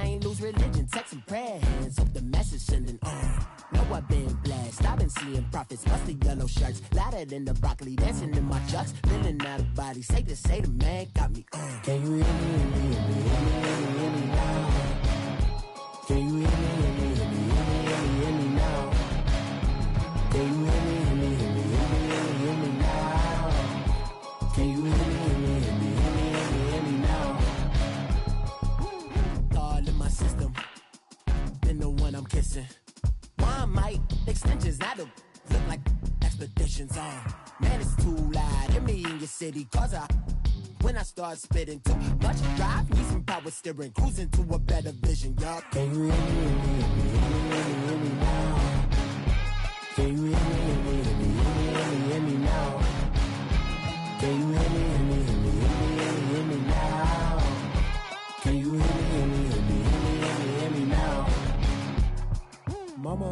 I ain't lose religion. Text and prayer hands, hope the message sending on. Know I've been blessed, I've been seeing prophets, musty yellow shirts, louder than the broccoli, dancing in my chucks, feeling out of body. Say the man got me on. Can you hear me, hear me now? Can you hear me now? Can you hear me now? Can you hear me now? All in my system, been the one I'm kissing. One might extensions, now the look like expeditions on. Man, it's too loud in me in your city, cause when I start spitting too much drive, need some power steering, cruising to a better vision, y'all. Can you hear me now? Can you hear me now? Can you hear me now? Can you hear me now? Mama,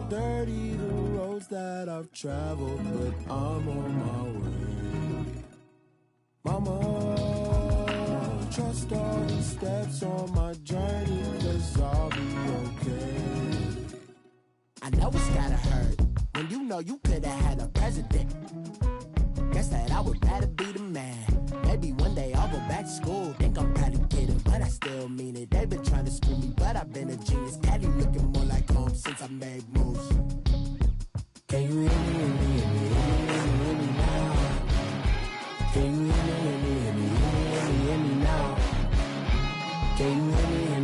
dirty the roads that I've traveled, but I'm on my way. Mama, trust all the steps on my journey, 'cause I'll be okay. I know it's gotta hurt when you know you could've had a president. Guess that I would rather be the man. Maybe one day I'll go back to school. Think I'm probably kidding, but I still mean it. They've been trying to screw me, but I've been a genius. Caddy looking more like home since I made moves. Can you hear me now? Can you hear me now? Can you hear me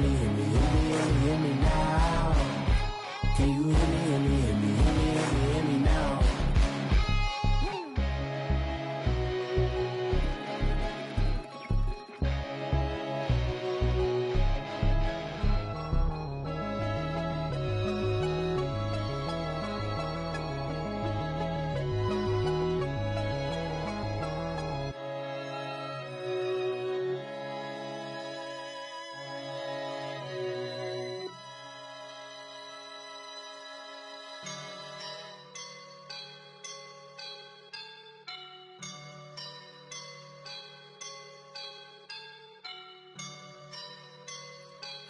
now? Can you hear me now?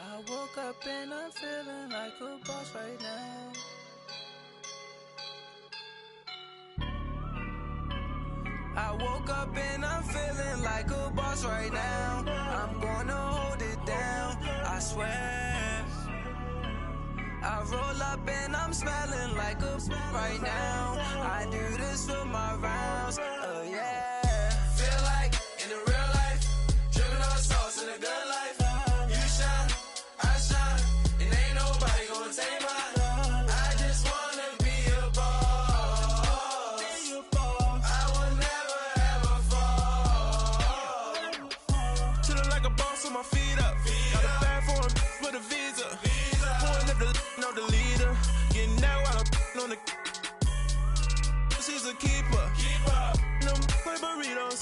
I woke up and I'm feeling like a boss right now. I woke up and I'm feeling like a boss right now. I'm gonna hold it down, I swear. I roll up and I'm smelling like a right now. I do this for my rounds, oh yeah. Feel like in the real life, dripping on sauce in the good life. You shine, I shine, and ain't nobody gonna take mine. I just wanna be a boss. I will never ever fall. Chillin' like a boss with my feet up. Got a bag for him with a visa. Pulling up the know the leader. Getting that while I'm on the. She's a keeper. No play burritos.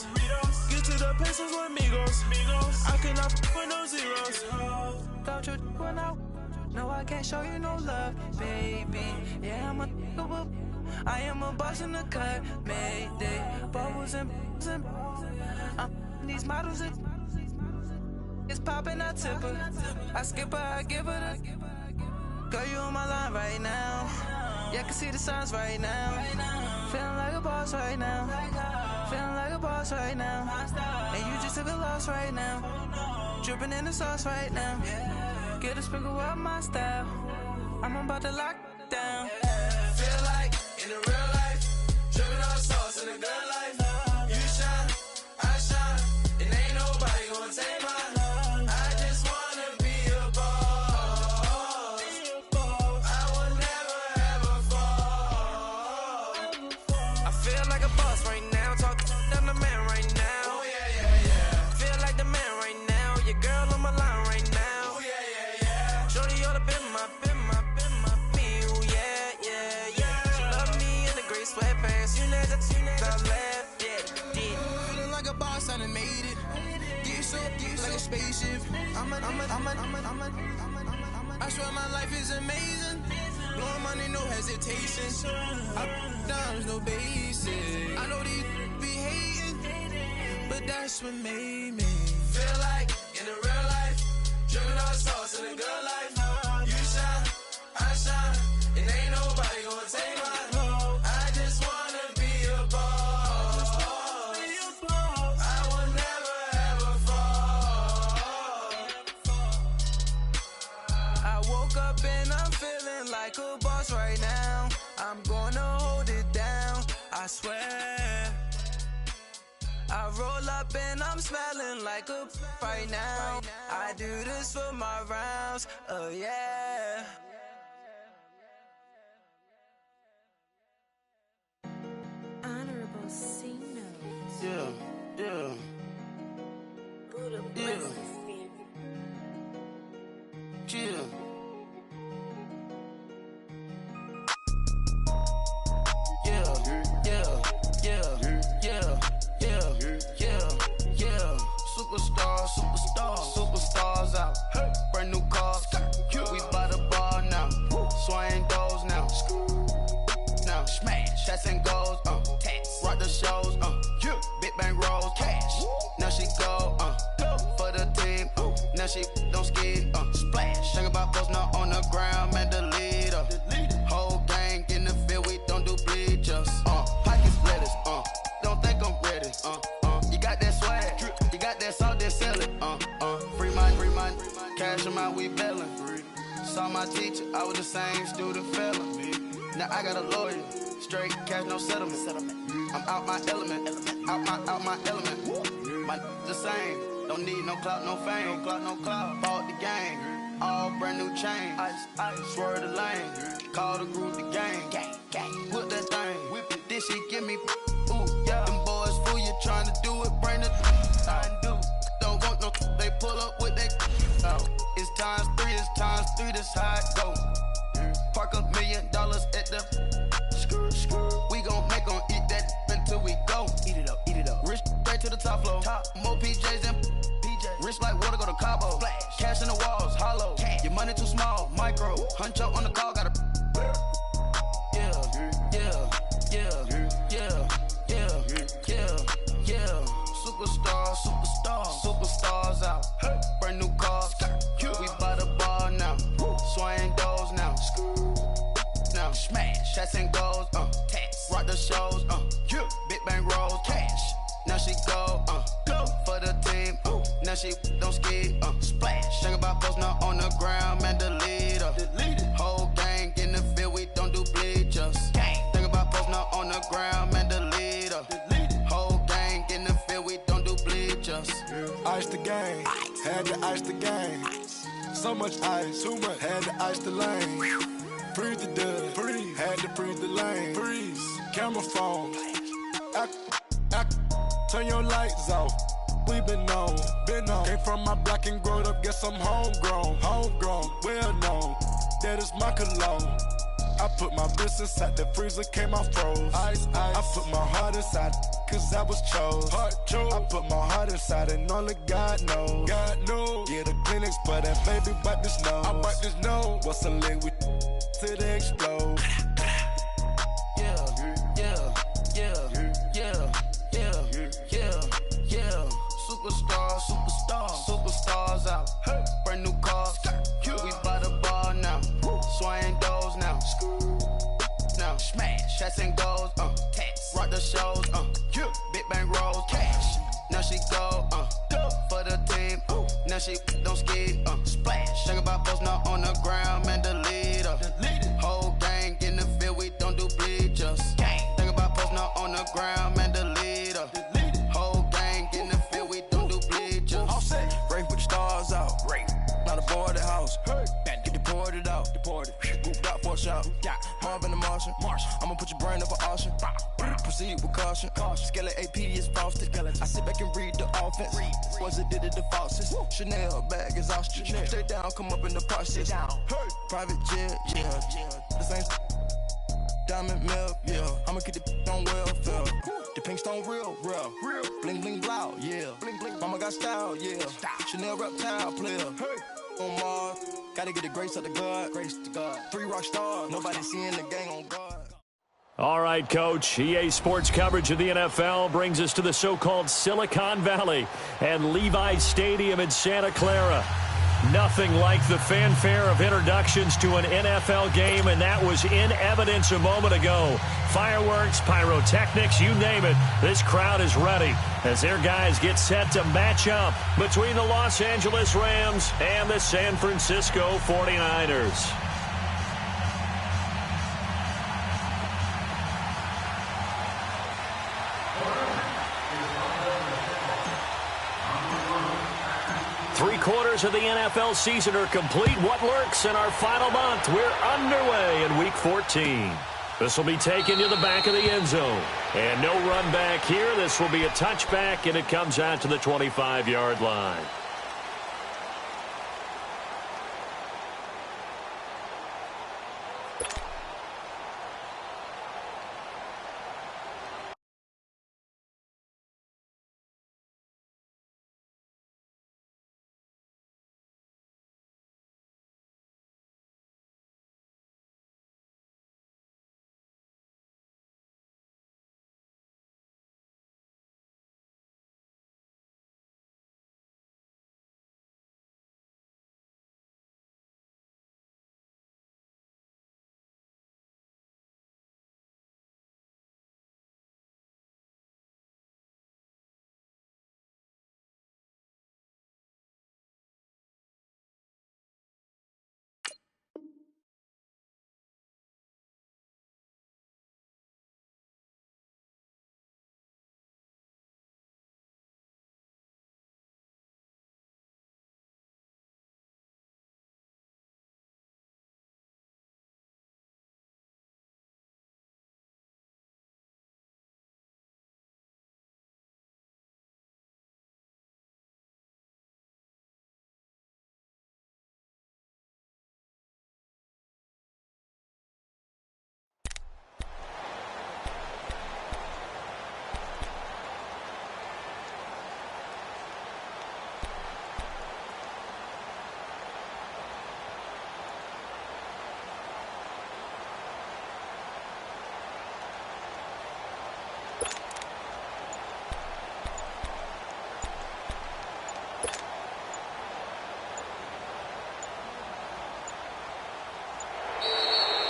Get to the pesos with amigos. I cannot with no zeros. Don't you run out? No, I can't show you no love, baby. Yeah, I am a boss in the cut. Mayday, bubbles and these models. It's popping, I tip her. I skip her, I give her the. Girl, you on my line right now. Yeah, I can see the signs right now. Feeling like a boss right now. Feeling like a boss right now. And you just took a loss right now. Dripping in the sauce right now. Get a sprinkle up my style. I'm about to lock down. Feel like in the real life, dripping on sauce in the good life. You shine, I shine, and ain't nobody gonna take mine. Spaceship. I swear my life is amazing. Blowing money, no hesitation. Dimes, no basic. I know these be hating, but that's what made me feel like in the real life, Dripping all sauce in a good life. You shine, I shine, and ain't nobody gonna take my love. I just wanna be a boss. I will never ever fall. I woke up and I'm feeling like a boss right now. I'm gonna hold it down, I swear. I roll up and I'm smelling like a right now. I do this for my rounds, oh yeah. Honorable C notes. Yeah, yeah. Buddha Yeah. blesses me. Chill. Yeah, yeah, yeah, yeah, yeah, yeah, yeah. Superstars, superstars out. Brand new cars, we by the bar now. Swaying doors now. Now smash, shots and goals, rock the shows, big bang rolls, cash. Now she go, for the team, now she don't skid, splash. Think about posting up on the ground, man, the leader. Whole gang in the field, we don't do bleachers, pocket splitters, don't think I'm ready, you got that swag, you got that salt, then sell it, free mind, cash them out, we bellin'. Saw my teacher, I was the same student fella. Now I got a lawyer, straight cash, no settlement. I'm out my element, out my element. My the same, don't need no clout, no fame. Bought the game, all brand new chain. Ice, swerve the lane, call the group the gang. Whip that thing, whip it, this shit give me ooh, yeah. Them boys fool you trying to do it, bring the I do. Don't want no, they pull up with they It's times three, this how it go. Park $1 million at the we gon' make 'em eat that until we go. Eat it up. Rich straight to the top floor. More PJs than PJs. Rich like water, go to Cabo. Flash. Cash in the walls, hollow. Cash. Your money too small, micro. Hunch up on the call, gotta. Yeah. Superstars out. Brand new cars. We by the bar now. Swaying doors now. Now smash, shots and goals, rock the shows, big bang rolls, cash. Now she go, for the team, now she don't skid, splash. Think about posting up on the ground, man, the leader. Whole gang in the field, we don't do bleachers. Think about posting up on the ground, man, the leader. Whole gang in the field, we don't do bleachers. Ice the game, had to ice the game. So much ice, too much, had to ice the lane. Freeze the dust, freeze, had to freeze the lane. Freeze, camera phone. Turn your lights off. We been on. Came from my block and growed up, guess I'm homegrown, well known. That is my cologne. I put my wrist inside the freezer, came out froze. Ice. I put my heart inside, cause I was chose. I put my heart inside and only God knows. Yeah, the clinics, but that baby wipe this nose. I wipe this nose. What's a liquid till they explode? Superstars out. Brand new cars. We by the bar now. Swaying doors now. Now smash, shots and goals. Rock the shows. Big bang rolls. Cash. Now she go. For the team. Now she don't skid. Splash. Think about posting up on the ground, man, the leader. Whole gang in the field, we don't do bleachers. Think about posting up on the ground, man, the leader. Whole gang in the field, we don't do bleachers. All set. Rain put the stars out. Rain. Not a board the house. Get deported out. Moved out for a shot. Marvin the Martian. I'ma put your brain up for auction. Proceed with caution. Skeleton AP is frosted. I sit back and read the offense. Was it did it the faucets? Chanel bag is ostrich. Stay down, come up in the process. Private jet, yeah. The same diamond milk, yeah. I'ma get the on welfare. The pink stone real. Bling bling blow, yeah. Mama got style, yeah. Chanel reptile player. On Mars, gotta get the grace of the God. 3 rock stars, nobody seeing the gang on guard. All right, Coach. EA Sports coverage of the NFL brings us to the so-called Silicon Valley and Levi Stadium in Santa Clara. Nothing like the fanfare of introductions to an NFL game, and that was in evidence a moment ago. Fireworks, pyrotechnics, you name it. This crowd is ready as their guys get set to match up between the Los Angeles Rams and the San Francisco 49ers. Three-quarters of the NFL season are complete. What lurks in our final month? We're underway in Week 14. This will be taken to the back of the end zone. And no run back here. This will be a touchback, and it comes out to the 25-yard line.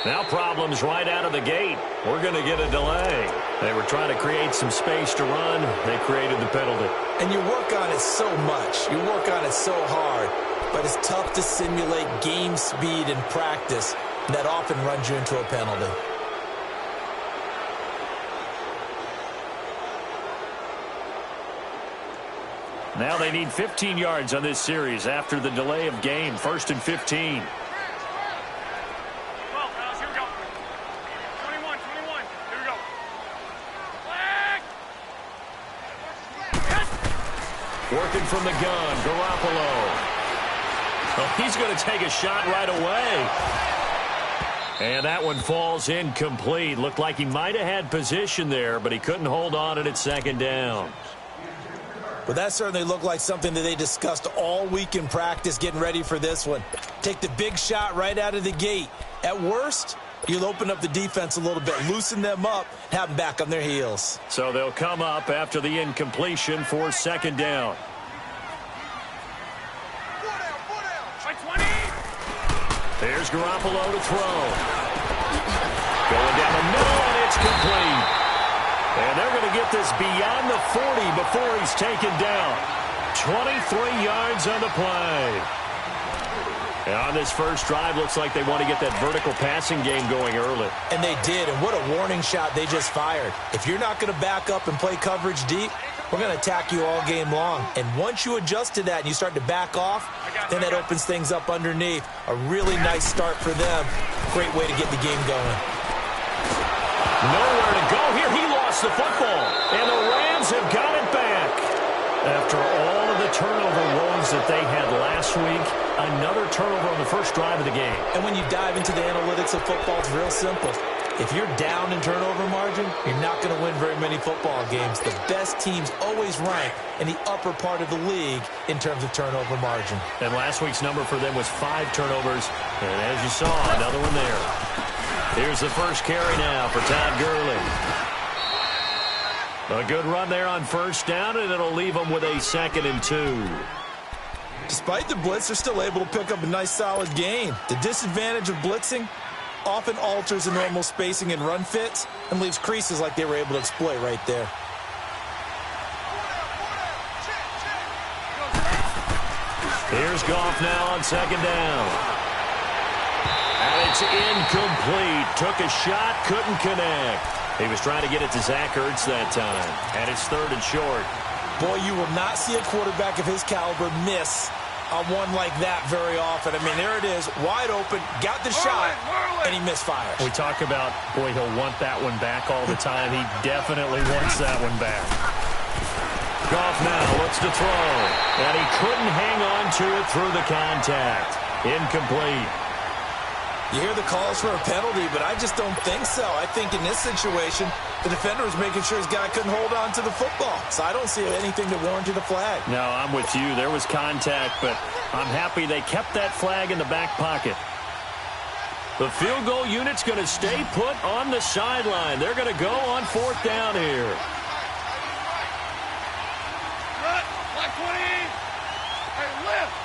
Now problems right out of the gate. We're going to get a delay. They were trying to create some space to run. They created the penalty. And you work on it so much. You work on it so hard. But it's tough to simulate game speed in practice. That often runs you into a penalty. Now they need 15 yards on this series after the delay of game. 1st and 15. Working from the gun, Garoppolo. Oh, he's going to take a shot right away. And that one falls incomplete. Looked like he might have had position there, but he couldn't hold on at 2nd down. Well, that certainly looked like something that they discussed all week in practice getting ready for this one. Take the big shot right out of the gate. At worst, you'll open up the defense a little bit, loosen them up, have them back on their heels. So they'll come up after the incompletion for 2nd down. There's Garoppolo to throw. Going down the middle, and it's complete. And they're going to get this beyond the 40 before he's taken down. 23 yards on the play. And on this first drive, looks like they want to get that vertical passing game going early. And they did, and what a warning shot they just fired. If you're not going to back up and play coverage deep, we're going to attack you all game long. And once you adjust to that and you start to back off, then that opens things up underneath. A really nice start for them. Great way to get the game going. Nowhere to go here. He lost the football. And the Rams have got it back. After all of the turnover woes that they had last week, another turnover on the first drive of the game. And when you dive into the analytics of football, it's real simple. If you're down in turnover margin, you're not going to win very many football games. The best teams always rank in the upper part of the league in terms of turnover margin. And last week's number for them was 5 turnovers. And as you saw, another one there. Here's the first carry now for Todd Gurley. A good run there on 1st down, and it'll leave them with a 2nd and 2. Despite the blitz, they're still able to pick up a nice solid gain. The disadvantage of blitzing often alters the normal spacing and run fits and leaves creases like they were able to exploit right there. Here's Goff now on second down. And it's incomplete. Took a shot, couldn't connect. He was trying to get it to Zach Ertz that time. And it's third and short. Boy, you will not see a quarterback of his caliber miss on one like that very often. I mean, there it is, wide open, got the shot, and he misfires. We talk about, boy, he'll want that one back all the time. He definitely wants that one back. Goff now looks to throw, and he couldn't hang on to it through the contact. Incomplete. You hear the calls for a penalty, but I just don't think so. I think in this situation, the defender was making sure his guy couldn't hold on to the football. So I don't see anything that warranted a flag. No, I'm with you. There was contact, but I'm happy they kept that flag in the back pocket. The field goal unit's going to stay put on the sideline. They're going to go on fourth down here. Black 20. Hey, lift.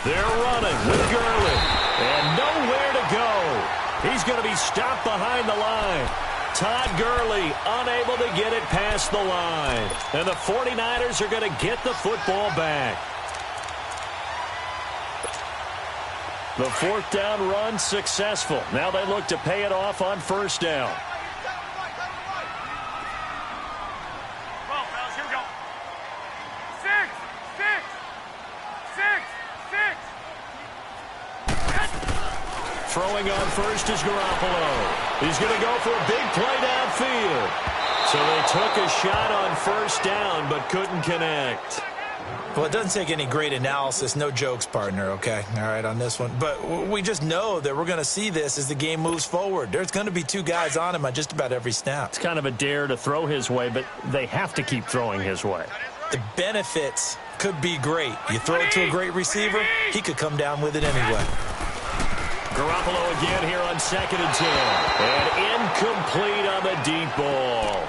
They're running with Gurley. And nowhere to go. He's going to be stopped behind the line. Todd Gurley unable to get it past the line. And the 49ers are going to get the football back. The fourth down run successful. Now they look to pay it off on first down. Throwing on first is Garoppolo. He's going to go for a big play downfield. So they took a shot on first down but couldn't connect. Well, it doesn't take any great analysis. No jokes, partner, okay? All right, on this one. But we just know that we're going to see this as the game moves forward. There's going to be two guys on him on just about every snap. It's kind of a dare to throw his way, but they have to keep throwing his way. The benefits could be great. You throw it to a great receiver, he could come down with it anyway. Garoppolo again here on 2nd and 10. And incomplete on the deep ball.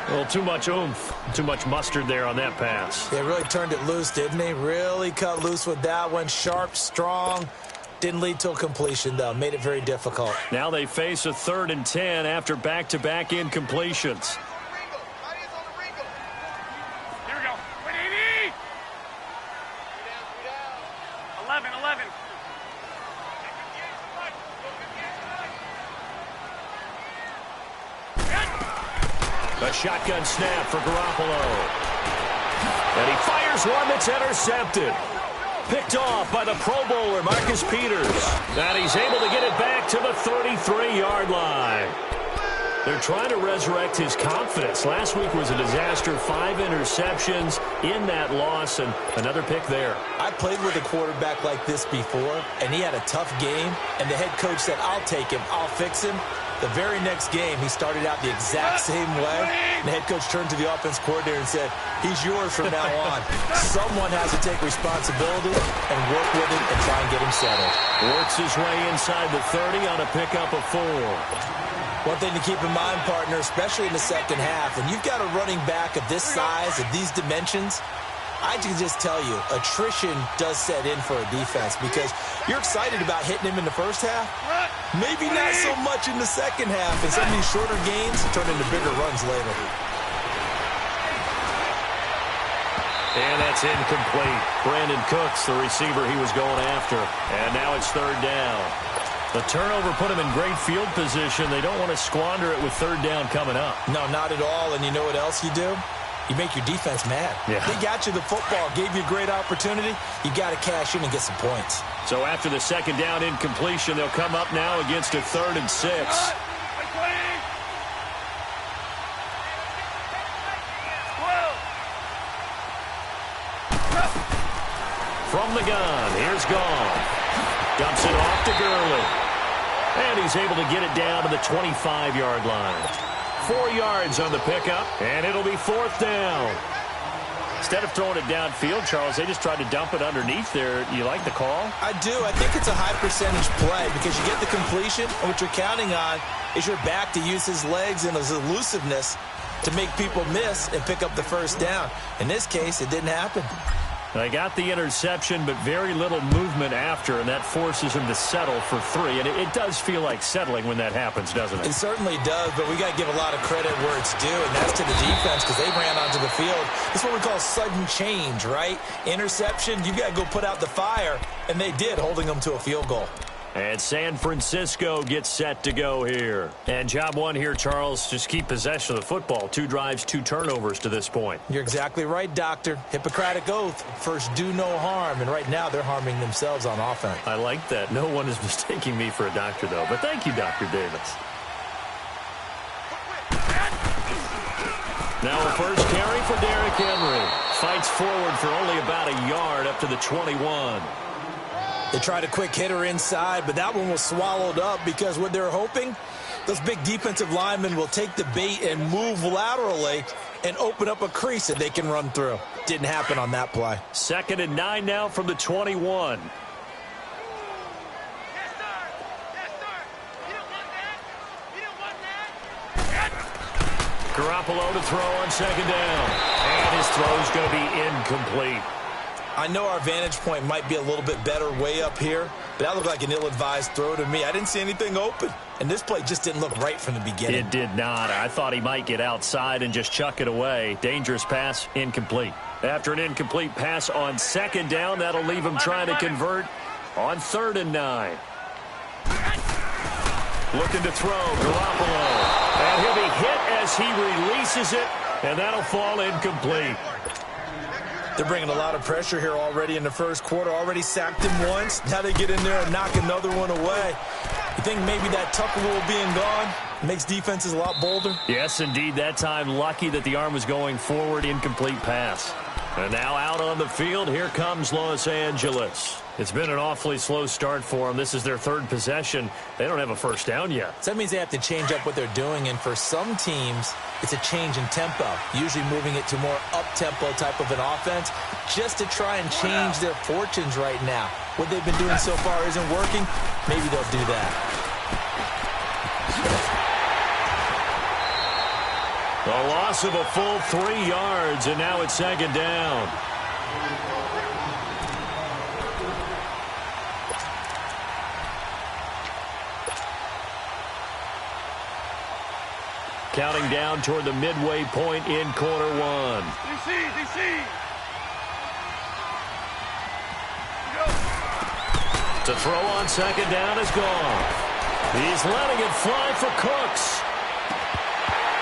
A little too much oomph, too much mustard there on that pass. They really turned it loose, didn't they? Really cut loose with that one. Sharp, strong. Didn't lead to a completion, though. Made it very difficult. Now they face a 3rd and 10 after back-to-back incompletions. Here we go. 180. 11. A shotgun snap for Garoppolo. And he fires one that's intercepted. Picked off by the Pro Bowler, Marcus Peters. And he's able to get it back to the 33-yard line. They're trying to resurrect his confidence. Last week was a disaster. 5 interceptions in that loss, and another pick there. I played with a quarterback like this before, and he had a tough game, and the head coach said, I'll take him, I'll fix him. The very next game, he started out the exact same way, and the head coach turned to the offense coordinator and said, he's yours from now on. Someone has to take responsibility and work with him and try and get him settled. Works his way inside the 30 on a pickup of 4. One thing to keep in mind, partner, especially in the second half, and you've got a running back of this size, of these dimensions, I can just tell you, attrition does set in for a defense because you're excited about hitting him in the first half. Maybe not so much in the second half, and some of these shorter gains turn into bigger runs later. And that's incomplete. Brandon Cooks, the receiver he was going after. And now it's 3rd down. The turnover put him in great field position. They don't want to squander it with 3rd down coming up. No, not at all. And you know what else you do? You make your defense mad. Yeah. They got you the football, gave you a great opportunity. You got to cash in and get some points. So after the 2nd down incompletion, they'll come up now against a 3rd and 6. From the gun, here's Goff. Dumps it off to Gurley. And he's able to get it down to the 25-yard line. 4 yards on the pickup, and it'll be 4th down. Instead of throwing it downfield, Charles, they just tried to dump it underneath there. You like the call? I do. I think it's a high-percentage play because you get the completion, and what you're counting on is your back to use his legs and his elusiveness to make people miss and pick up the first down. In this case, it didn't happen. They got the interception, but very little movement after, and that forces him to settle for 3. And it does feel like settling when that happens, doesn't it? It certainly does, but we got to give a lot of credit where it's due, and that's to the defense because they ran onto the field. This is what we call sudden change, right? Interception, you got to go put out the fire, and they did, holding them to a field goal. And San Francisco gets set to go here. And job one here, Charles, just keep possession of the football. 2 drives, 2 turnovers to this point. You're exactly right, Doctor. Hippocratic oath. First, do no harm. And right now, they're harming themselves on offense. I like that. No one is mistaking me for a doctor, though. But thank you, Dr. Davis. Now a first carry for Derrick Henry. Fights forward for only about a yard up to the 21. They tried a quick hitter inside, but that one was swallowed up because what they're hoping, those big defensive linemen will take the bait and move laterally and open up a crease that they can run through. Didn't happen on that play. 2nd and 9 now from the 21. Garoppolo to throw on 2nd down. And his throw's going to be incomplete. I know our vantage point might be a little bit better way up here, but that looked like an ill-advised throw to me. I didn't see anything open, and this play just didn't look right from the beginning. It did not. I thought he might get outside and just chuck it away. Dangerous pass, incomplete. After an incomplete pass on 2nd down, that'll leave him trying to convert on 3rd and 9. Looking to throw, Garoppolo. And he'll be hit as he releases it, and that'll fall incomplete. They're bringing a lot of pressure here already in the first quarter. Already sacked him once. Now they get in there and knock another one away. You think maybe that tuck rule being gone makes defenses a lot bolder? Yes, indeed. That time, lucky that the arm was going forward. Incomplete pass. And now out on the field, here comes Los Angeles. It's been an awfully slow start for them. This is their 3rd possession. They don't have a first down yet. So that means they have to change up what they're doing, and for some teams, it's a change in tempo, usually moving it to more up-tempo type of an offense just to try and change their fortunes right now. What they've been doing so far isn't working. Maybe they'll do that. A loss of a full 3 yards, and now it's 2nd down. Counting down toward the midway point in quarter 1. DC. To throw on 2nd down is gone. He's letting it fly for Cooks.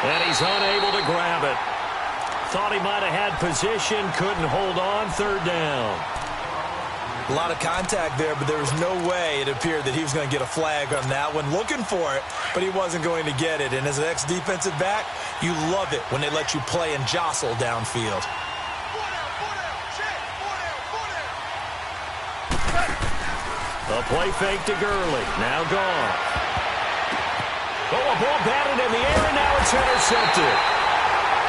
And he's unable to grab it. Thought he might have had position, couldn't hold on. 3rd down. A lot of contact there, but there was no way it appeared that he was going to get a flag on that one. Looking for it, but he wasn't going to get it. And as an ex-defensive back, you love it when they let you play and jostle downfield. The play fake to Gurley. Now gone. Oh, a ball batted in the air, and now it's intercepted.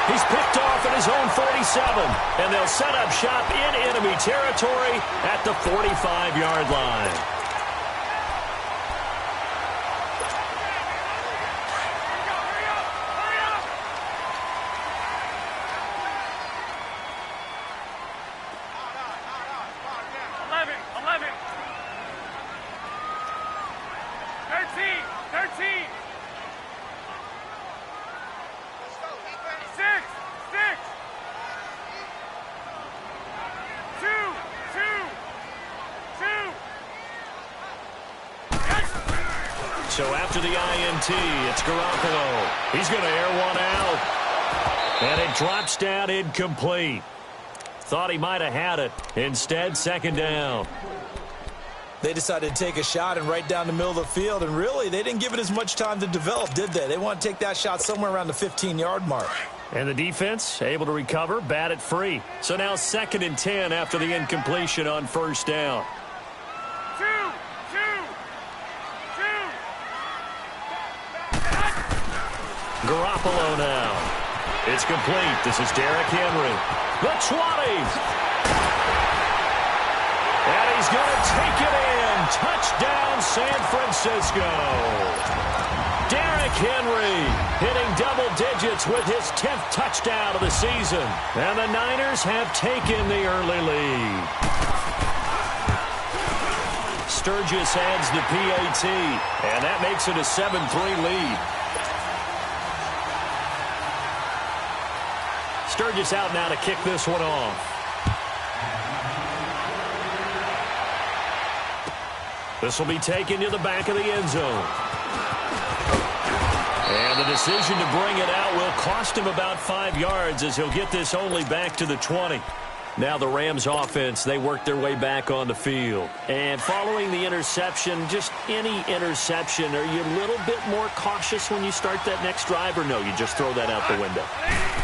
He's picked off at his own 47, and they'll set up shop in enemy territory at the 45-yard line. So after the INT, it's Garoppolo. He's going to air one out. And it drops down incomplete. Thought he might have had it. Instead, 2nd down. They decided to take a shot and right down the middle of the field, and really, they didn't give it as much time to develop, did they? They want to take that shot somewhere around the 15-yard mark. And the defense able to recover, bat it free. So now 2nd and 10 after the incompletion on 1st down. Garoppolo now. It's complete. This is Derrick Henry. The 20. And he's going to take it in. Touchdown, San Francisco. Derrick Henry hitting double digits with his 10th touchdown of the season. And the Niners have taken the early lead. Sturgis adds the PAT, and that makes it a 7-3 lead. Sturgis out now to kick this one off. This will be taken to the back of the end zone. And the decision to bring it out will cost him about 5 yards as he'll get this only back to the 20. Now the Rams offense, they work their way back on the field. And following the interception, just any interception, are you a little bit more cautious when you start that next drive, or no, you just throw that out the window?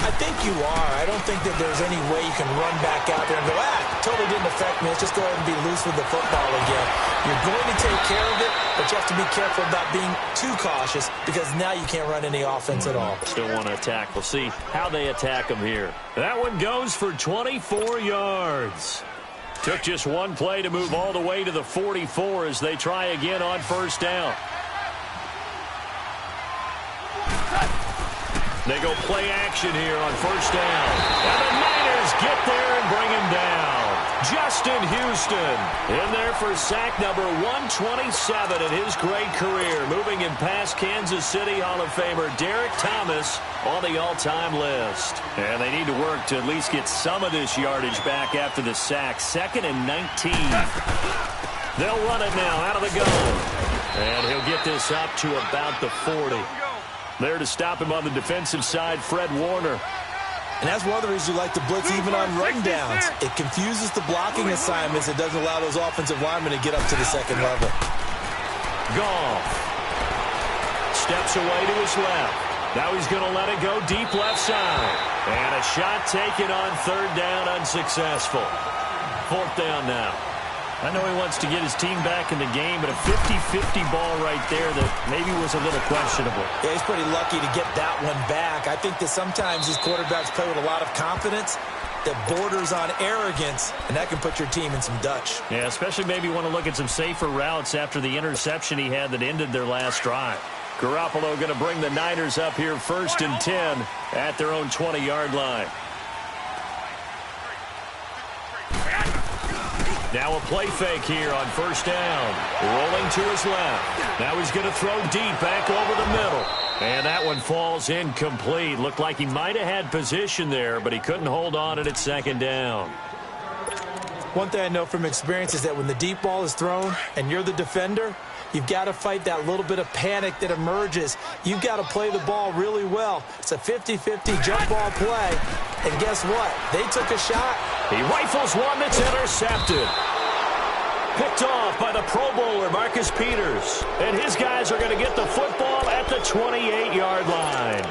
I think you are. I don't think that there's any way you can run back out there and go, totally didn't affect me. Let's just go ahead and be loose with the football again. You're going to take care of it, but you have to be careful about being too cautious because now you can't run any offense at all. Still want to attack. We'll see how they attack them here. That one goes for 24 yards. Took just one play to move all the way to the 44 as they try again on first down. They go play action here on first down. And the Niners get there and bring him down. Justin Houston in there for sack number 127 in his great career. Moving him past Kansas City Hall of Famer Derek Thomas on the all-time list. And they need to work to at least get some of this yardage back after the sack. 2nd and 19. They'll run it now out of the gun. And he'll get this up to about the 40. There to stop him on the defensive side, Fred Warner. And that's one of the reasons you like to blitz even on rundowns. It confuses the blocking assignments. It doesn't allow those offensive linemen to get up to the second level. Goff steps away to his left. Now he's going to let it go deep left side. And a shot taken on third down, unsuccessful. Fourth down now. I know he wants to get his team back in the game, but a 50-50 ball right there that maybe was a little questionable. Yeah, he's pretty lucky to get that one back. I think that sometimes these quarterbacks play with a lot of confidence that borders on arrogance, and that can put your team in some Dutch. Yeah, especially maybe want to look at some safer routes after the interception he had that ended their last drive. Garoppolo going to bring the Niners up here 1st and 10 at their own 20-yard line. Now a play fake here on first down. Rolling to his left. Now he's going to throw deep back over the middle. And that one falls incomplete. Looked like he might have had position there, but he couldn't hold on at its second down. One thing I know from experience is that when the deep ball is thrown and you're the defender, you've got to fight that little bit of panic that emerges. You've got to play the ball really well. It's a 50-50 jump ball play. And guess what? They took a shot. He rifles one that's intercepted. Picked off by the Pro Bowler, Marcus Peters. And his guys are going to get the football at the 28-yard line.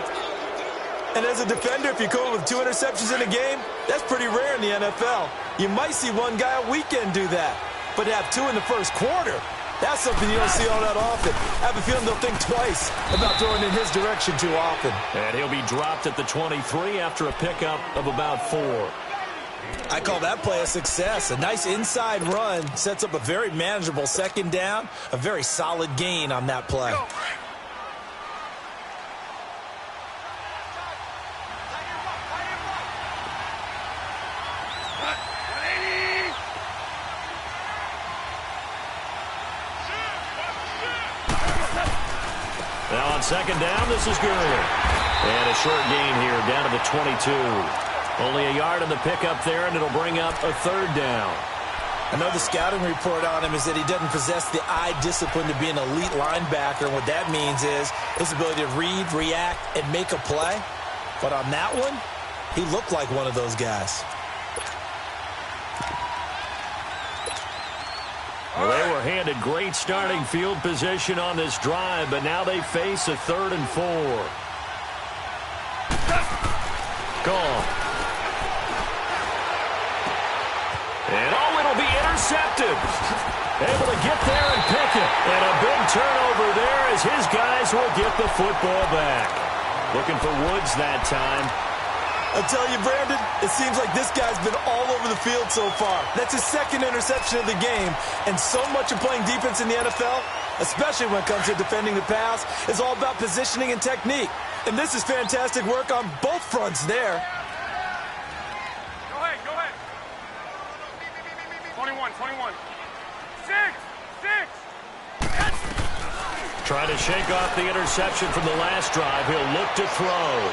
And as a defender, if you go with 2 interceptions in a game, that's pretty rare in the NFL. You might see one guy a weekend do that. But to have 2 in the first quarter, that's something you don't see all that often. I have a feeling they'll think twice about throwing in his direction too often. And he'll be dropped at the 23 after a pickup of about 4. I call that play a success. A nice inside run sets up a very manageable second down, a very solid gain on that play. Now on second down, this is good. And a short gain here down to the 22. Only a yard on the pickup there, and it'll bring up a third down. I know the scouting report on him is that he doesn't possess the eye discipline to be an elite linebacker, and what that means is his ability to read, react, and make a play. But on that one, he looked like one of those guys. Well, they were handed great starting field position on this drive, but now they face a 3rd and 4. Gone. And it'll be intercepted. Able to get there and pick it. And a big turnover there as his guys will get the football back. Looking for Woods that time. I tell you, Brandon, it seems like this guy's been all over the field so far. That's his second interception of the game, and so much of playing defense in the NFL, especially when it comes to defending the pass, is all about positioning and technique. And this is fantastic work on both fronts there. Go ahead. 21. 6. Trying to shake off the interception from the last drive. He'll look to throw.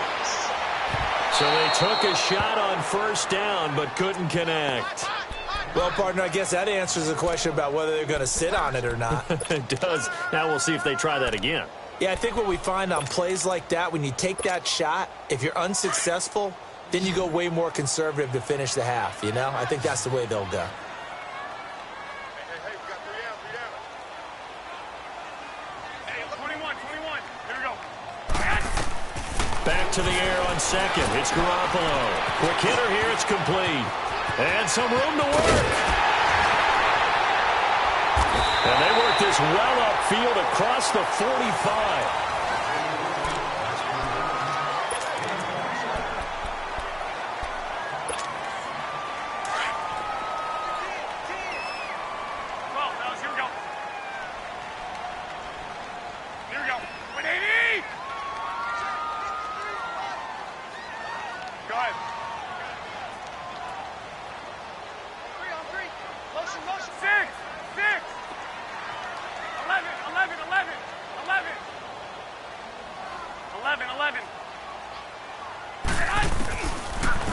So they took a shot on first down, but couldn't connect. Well, partner, I guess that answers the question about whether they're going to sit on it or not. It does. Now we'll see if they try that again. Yeah, I think what we find on plays like that, when you take that shot, if you're unsuccessful, then you go way more conservative to finish the half, you know? I think that's the way they'll go. Hey, we got 3 down. Hey, 21. Here we go. Back to the air on second. It's Garoppolo. Quick hitter here. It's complete. And some room to work. And they work this well upfield across the 45.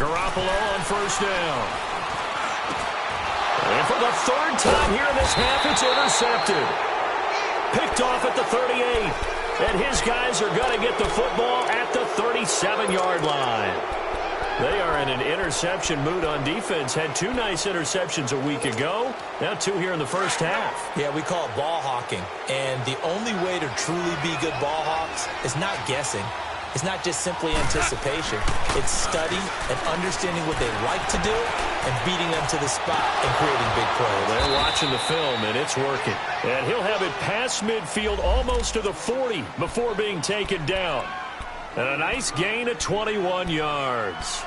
Garoppolo on first down. And for the third time here in this half, it's intercepted. Picked off at the 38. And his guys are going to get the football at the 37-yard line. They are in an interception mood on defense. Had 2 nice interceptions a week ago. Now 2 here in the first half. Yeah, we call it ball hawking. And the only way to truly be good ball hawks is not guessing. It's not just simply anticipation. It's study and understanding what they like to do and beating them to the spot and creating big plays. They're watching the film, and it's working. And he'll have it past midfield almost to the 40 before being taken down. And a nice gain of 21 yards.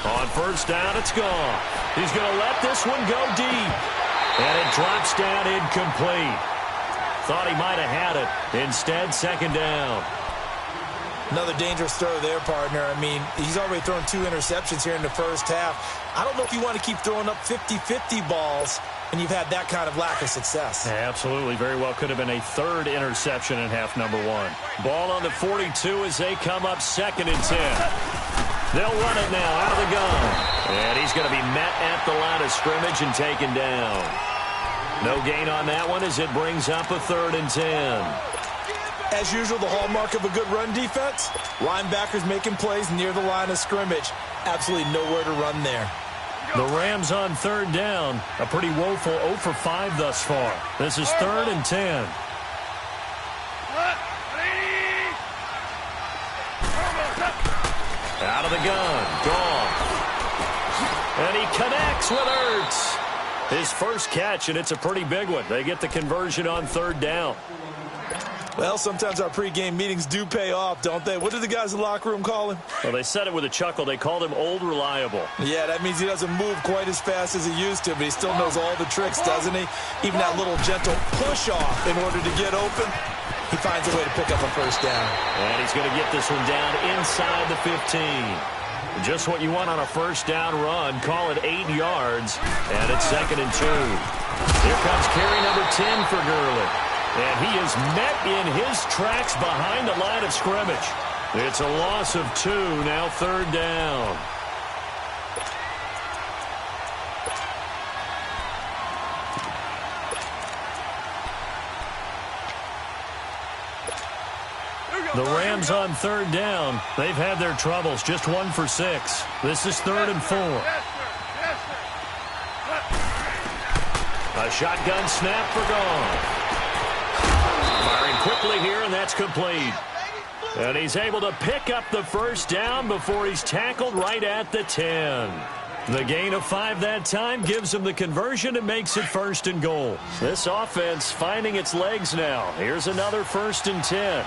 On first down, it's gone. He's going to let this one go deep. And it drops down incomplete. Thought he might have had it. Instead, second down. Another dangerous throw there, partner. I mean, he's already thrown 2 interceptions here in the first half. I don't know if you want to keep throwing up 50-50 balls when you've had that kind of lack of success. Yeah, absolutely. Very well could have been a 3rd interception in half number 1. Ball on the 42 as they come up 2nd and 10. They'll run it now out of the gun. And he's going to be met at the line of scrimmage and taken down. No gain on that one as it brings up a 3rd and 10. As usual, the hallmark of a good run defense, linebackers making plays near the line of scrimmage. Absolutely nowhere to run there. The Rams on 3rd down. A pretty woeful 0 for 5 thus far. This is 3rd and 10. Out of the gun. Gone. And he connects with Ertz. His first catch, and it's a pretty big one. They get the conversion on 3rd down. Well, sometimes our pregame meetings do pay off, don't they? What do the guys in the locker room call him? Well, they said it with a chuckle. They called him Old Reliable. Yeah, that means he doesn't move quite as fast as he used to, but he still knows all the tricks, doesn't he? Even that little gentle push-off in order to get open, he finds a way to pick up a first down. And he's going to get this one down inside the 15. Just what you want on a first down run. Call it 8 yards, and it's 2nd and 2. Here comes carry number 10 for Gurley. And he is met in his tracks behind the line of scrimmage. It's a loss of 2, now 3rd down. The Rams on 3rd down. They've had their troubles, just 1 for 6. This is 3rd and 4. A shotgun snap for Gone. Firing quickly here, and that's complete. And he's able to pick up the first down before he's tackled right at the 10. The gain of 5 that time gives him the conversion and makes it 1st and goal. This offense finding its legs now. Here's another 1st and 10.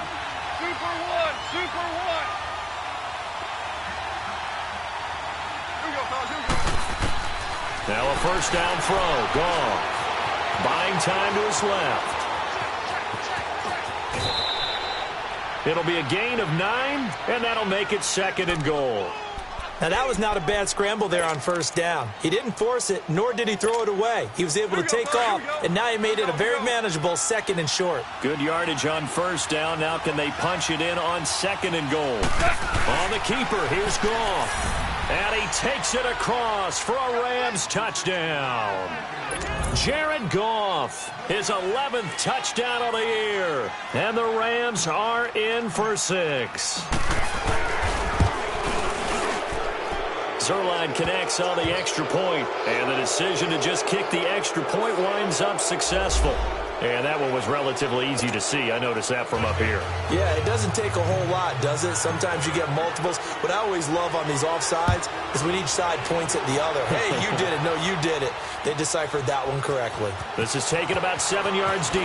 Super one, super one. Here we go, fellas, here we go. Now a first down throw. Gone. Buying time to his left. It'll be a gain of 9, and that'll make it 2nd and goal. Now, that was not a bad scramble there on first down. He didn't force it, nor did he throw it away. He was able to take off, and now he made it a very manageable 2nd and short. Good yardage on first down. Now can they punch it in on 2nd and goal? On the keeper, here's Goff. And he takes it across for a Rams touchdown. Jared Goff, his 11th touchdown of the year. And the Rams are in for 6. Zerline connects on the extra point, and the decision to just kick the extra point winds up successful. And that one was relatively easy to see. I noticed that from up here. Yeah, it doesn't take a whole lot, does it? Sometimes you get multiples. What I always love on these offsides is when each side points at the other. Hey, you did it. No, you did it. They deciphered that one correctly. This is taken about 7 yards deep.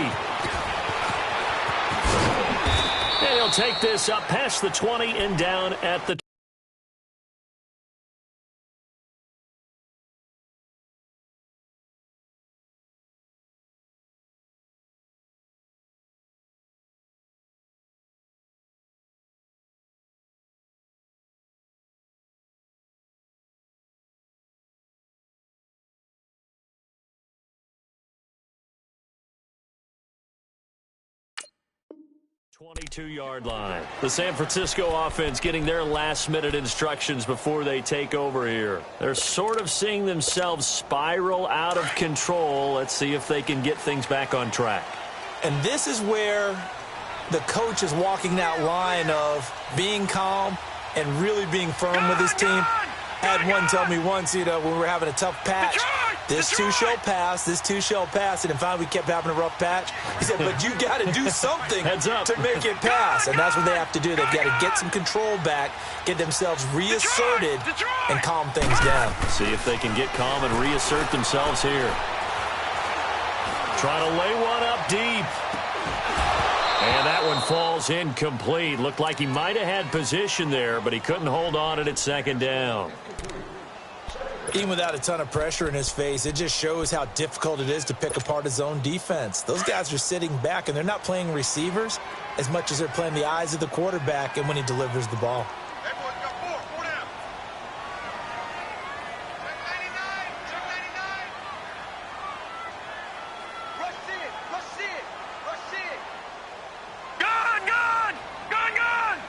And he'll take this up past the 20 and down at the 22-yard line. The San Francisco offense getting their last-minute instructions before they take over here. They're sort of seeing themselves spiral out of control. Let's see if they can get things back on track. And this is where the coach is walking that line of being calm and really being firm with his team. I had one tell me once, when we were having a tough patch, this too shall pass, this too shall pass. And finally we kept having a rough patch. He said, but you got to do something to make it pass. And that's what they have to do. They've got to get some control back, get themselves reasserted, and calm things down. See if they can get calm and reassert themselves here. Trying to lay one up deep. And that one falls incomplete. Looked like he might have had position there, but he couldn't hold on to it at 2nd down. Even without a ton of pressure in his face, it just shows how difficult it is to pick apart his own defense. Those guys are sitting back, and they're not playing receivers as much as they're playing the eyes of the quarterback and when he delivers the ball. Hey, boys, we got four down. Check 99. Rush it, rush it, rush it. Gone, gone, gone, gone.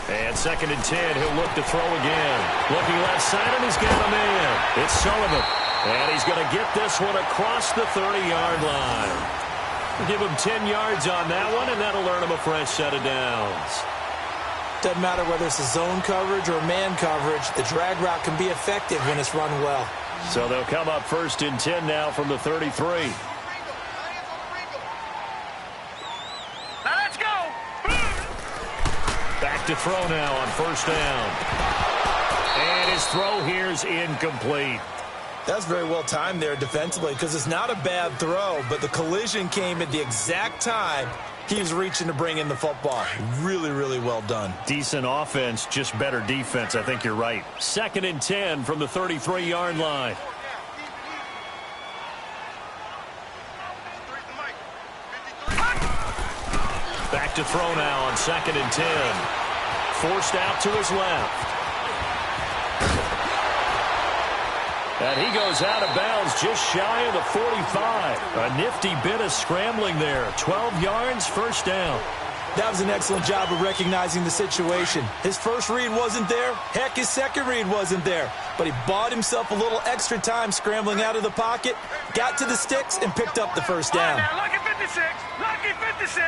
And 2nd and 10, he'll look to throw again. Looking left side, and he's got a man. It's Sullivan. And he's going to get this one across the 30-yard line. Give him 10 yards on that one, and that'll earn him a fresh set of downs. Doesn't matter whether it's a zone coverage or man coverage, the drag route can be effective when it's run well. So they'll come up 1st and 10 now from the 33. Back to throw now on 1st down. And his throw here's incomplete. That's very well timed there defensively because it's not a bad throw, but the collision came at the exact time he was reaching to bring in the football. Really, really well done. Decent offense, just better defense. I think you're right. 2nd and 10 from the 33-yard line. Back to throw now on 2nd and 10. Forced out to his left. And he goes out of bounds just shy of the 45. A nifty bit of scrambling there. 12 yards, 1st down. That was an excellent job of recognizing the situation. His first read wasn't there. Heck, his second read wasn't there. But he bought himself a little extra time scrambling out of the pocket, got to the sticks, and picked up the 1st down. Now, lucky 56. Lucky 56.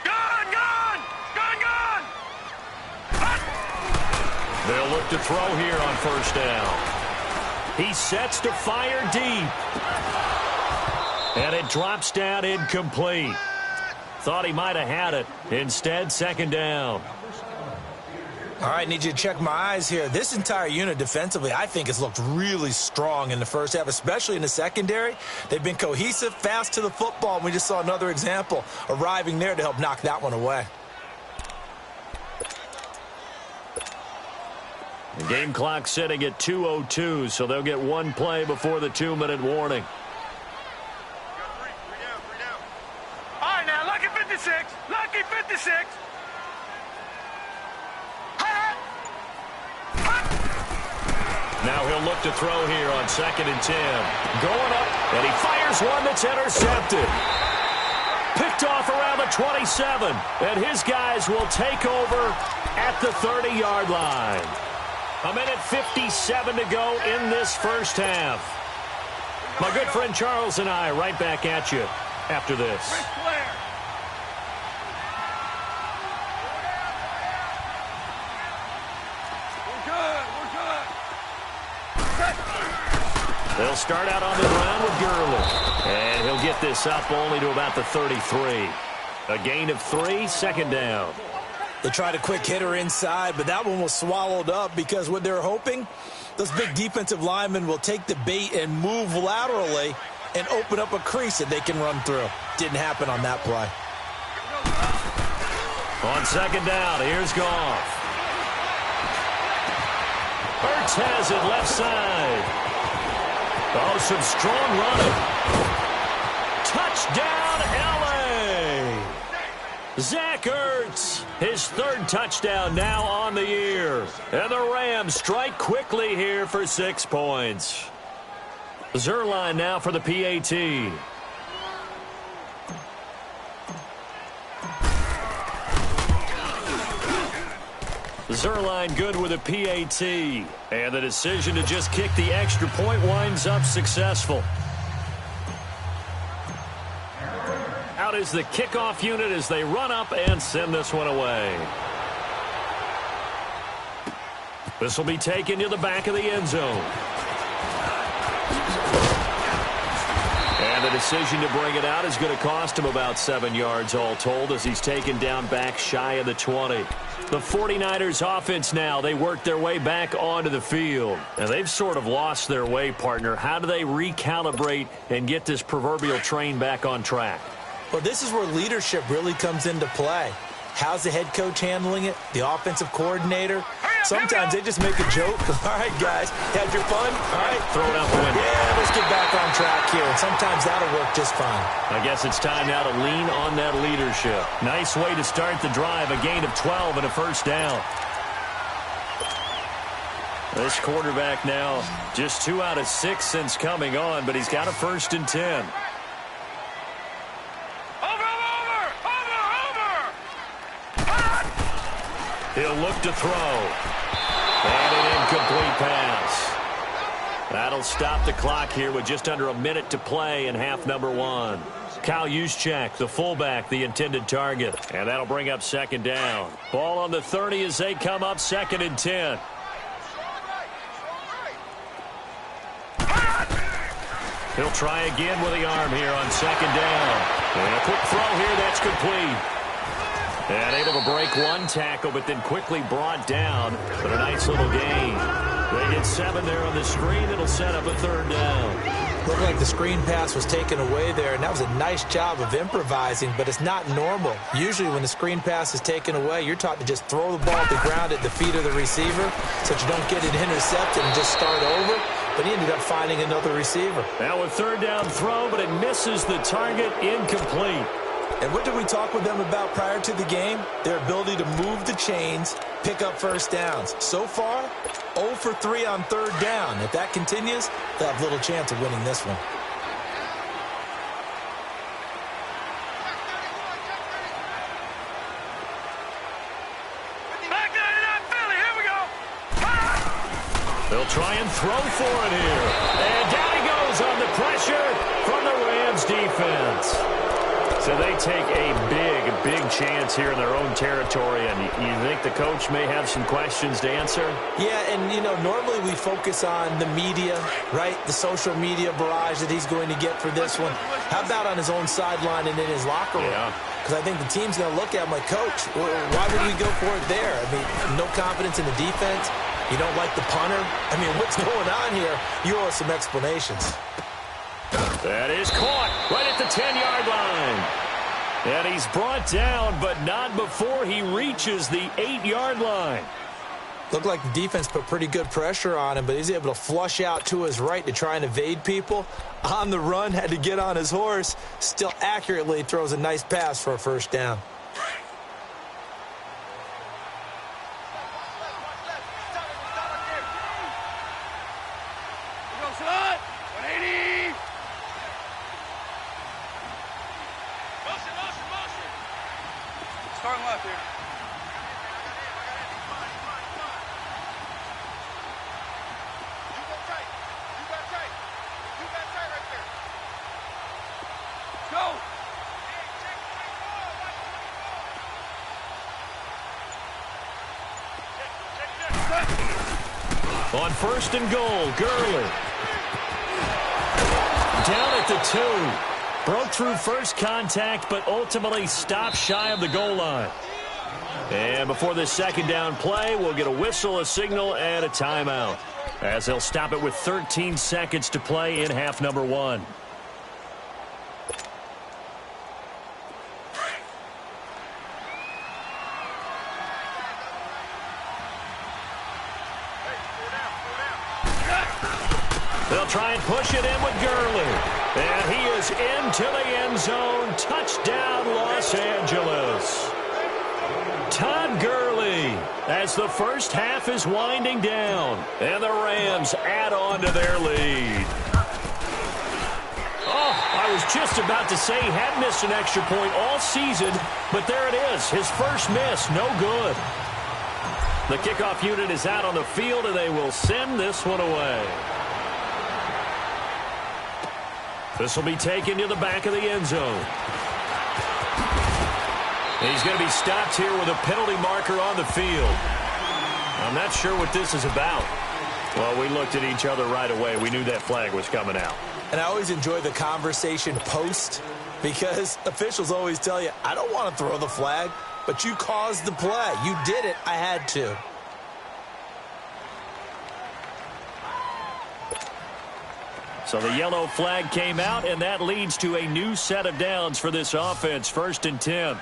Gone, gone, gone, gone. They'll look to throw here on 1st down. He sets to fire deep. And it drops down incomplete. Thought he might have had it. Instead, second down. All right, need you to check my eyes here. This entire unit defensively, I think, has looked really strong in the first half, especially in the secondary. They've been cohesive, fast to the football, and we just saw another example arriving there to help knock that one away. The game clock sitting at 2:02, so they'll get one play before the 2-minute warning. All right, now, lucky 56. Lucky 56. Now he'll look to throw here on 2nd and 10. Going up, and he fires one that's intercepted. Picked off around the 27, and his guys will take over at the 30-yard line. 1:57 to go in this first half. My good friend Charles and I right back at you after this. They'll start out on the ground with Gurley. And he'll get this up only to about the 33. A gain of 3, 2nd down. They tried a quick hitter inside, but that one was swallowed up because what they're hoping, those big defensive linemen will take the bait and move laterally and open up a crease that they can run through. Didn't happen on that play. On 2nd down, here's Goff. Hurts has it left side. Oh, some strong running. Touchdown, L.A. Zach Ertz, his 3rd touchdown now on the year. And the Rams strike quickly here for 6 points. Zerline now for the PAT. Zerline good with a PAT. And the decision to just kick the extra point winds up successful. Out is the kickoff unit as they run up and send this one away. This will be taken to the back of the end zone. And the decision to bring it out is going to cost him about 7 yards all told as he's taken down back shy of the 20. The 49ers offense now, they work their way back onto the field. And they've sort of lost their way, partner. How do they recalibrate and get this proverbial train back on track? Well, this is where leadership really comes into play. How's the head coach handling it? The offensive coordinator? Sometimes they just make a joke. All right, guys, had your fun? All right, throw it out the window. Yeah, let's get back on track here. And sometimes that'll work just fine. I guess it's time now to lean on that leadership. Nice way to start the drive. A gain of 12 and a 1st down. This quarterback now just 2 out of 6 since coming on, but he's got a 1st and 10. He'll look to throw. And an incomplete pass. That'll stop the clock here with just under a minute to play in half number 1. Kyle Juszczyk, the fullback, the intended target. And that'll bring up 2nd down. Ball on the 30 as they come up 2nd and 10. He'll try again with the arm here on 2nd down. And a quick throw here that's complete. And able to break one tackle, but then quickly brought down. But a nice little gain. They get 7 there on the screen. It'll set up a 3rd down. Looked like the screen pass was taken away there, and that was a nice job of improvising, but it's not normal. Usually when the screen pass is taken away, you're taught to just throw the ball at the ground at the feet of the receiver so that you don't get it intercepted and just start over. But he ended up finding another receiver. Now a 3rd down throw, but it misses the target, incomplete. And what did we talk with them about prior to the game? Their ability to move the chains, pick up 1st downs. So far, 0 for 3 on 3rd down. If that continues, they'll have little chance of winning this one. They'll try and throw for it here. And down he goes on the pressure from the Rams defense. So they take a big chance here in their own territory, and you think the coach may have some questions to answer? Yeah, and, you know, normally we focus on the media, right, the social media barrage that he's going to get for this one. How about on his own sideline and in his locker room? Yeah. Because I think the team's going to look at him like, Coach, why would we go for it there? I mean, no confidence in the defense. You don't like the punter. I mean, what's going on here? You owe us some explanations. That is caught right at the 10-yard line. And he's brought down, but not before he reaches the 8-yard line. Looked like the defense put pretty good pressure on him, but he's able to flush out to his right to try and evade people. On the run, had to get on his horse. Still accurately throws a nice pass for a first down. Starting left here. You go tight. You got tight. You got tight right there. Go. On first and goal, Gurley. Down at the 2. Broke through first contact, but ultimately stopped shy of the goal line. And before this second down play, we'll get a whistle, a signal, and a timeout, as they'll stop it with 13 seconds to play in half number 1. They'll try and push it in with Gurley. And he is into the end zone. Touchdown, Los Angeles. Todd Gurley, as the first half is winding down. And the Rams add on to their lead. Oh, I was just about to say he had missed an extra point all season, but there it is. His first miss, no good. The kickoff unit is out on the field, and they will send this one away. This will be taken to the back of the end zone. He's going to be stopped here with a penalty marker on the field. I'm not sure what this is about. Well, we looked at each other right away. We knew that flag was coming out. And I always enjoy the conversation post, because officials always tell you, I don't want to throw the flag, but you caused the play. You did it. I had to. So the yellow flag came out, and that leads to a new set of downs for this offense. 1st and 10. Over!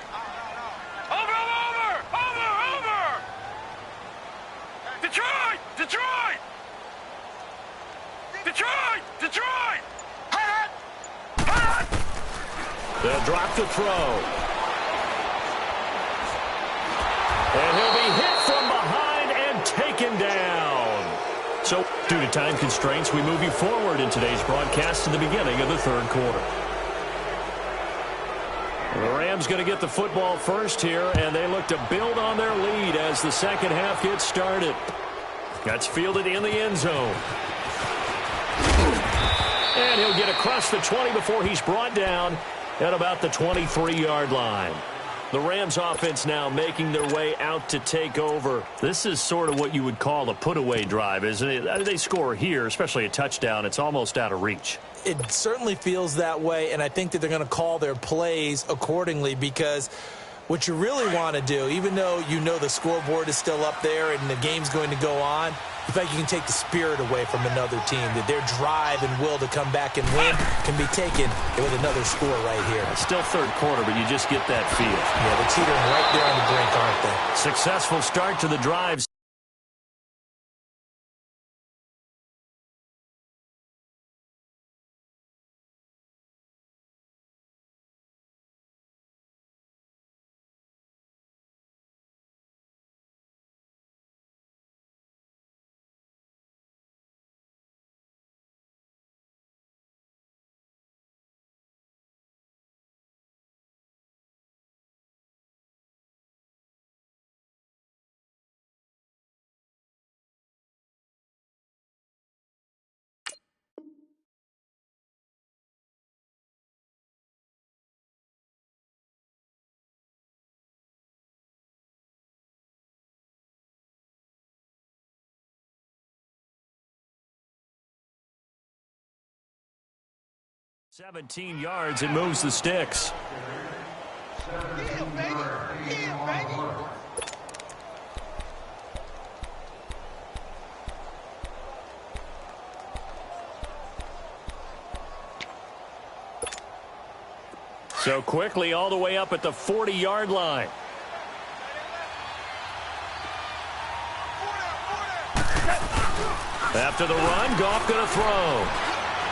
Detroit! Detroit! Detroit! Detroit! Hot! Hot! They'll drop the throw. And he'll be hit from behind and taken down. So, due to time constraints, we move you forward in today's broadcast to the beginning of the 3rd quarter. The Rams going to get the football first here, and they look to build on their lead as the second half gets started. That's fielded in the end zone. And he'll get across the 20 before he's brought down at about the 23-yard line. The Rams offense now making their way out to take over. This is sort of what you would call a put-away drive, isn't it? They score here, especially a touchdown. It's almost out of reach. It certainly feels that way, and I think that they're going to call their plays accordingly, because what you really want to do, even though you know the scoreboard is still up there and the game's going to go on, you think you can take the spirit away from another team, that their drive and will to come back and win can be taken with another score right here. Still 3rd quarter, but you just get that feel. Yeah, they're teetering right there on the brink, aren't they? Successful start to the drive. 17 yards and moves the sticks. Yeah, baby. Yeah, baby. So quickly all the way up at the 40-yard line. After the run, Goff going to throw.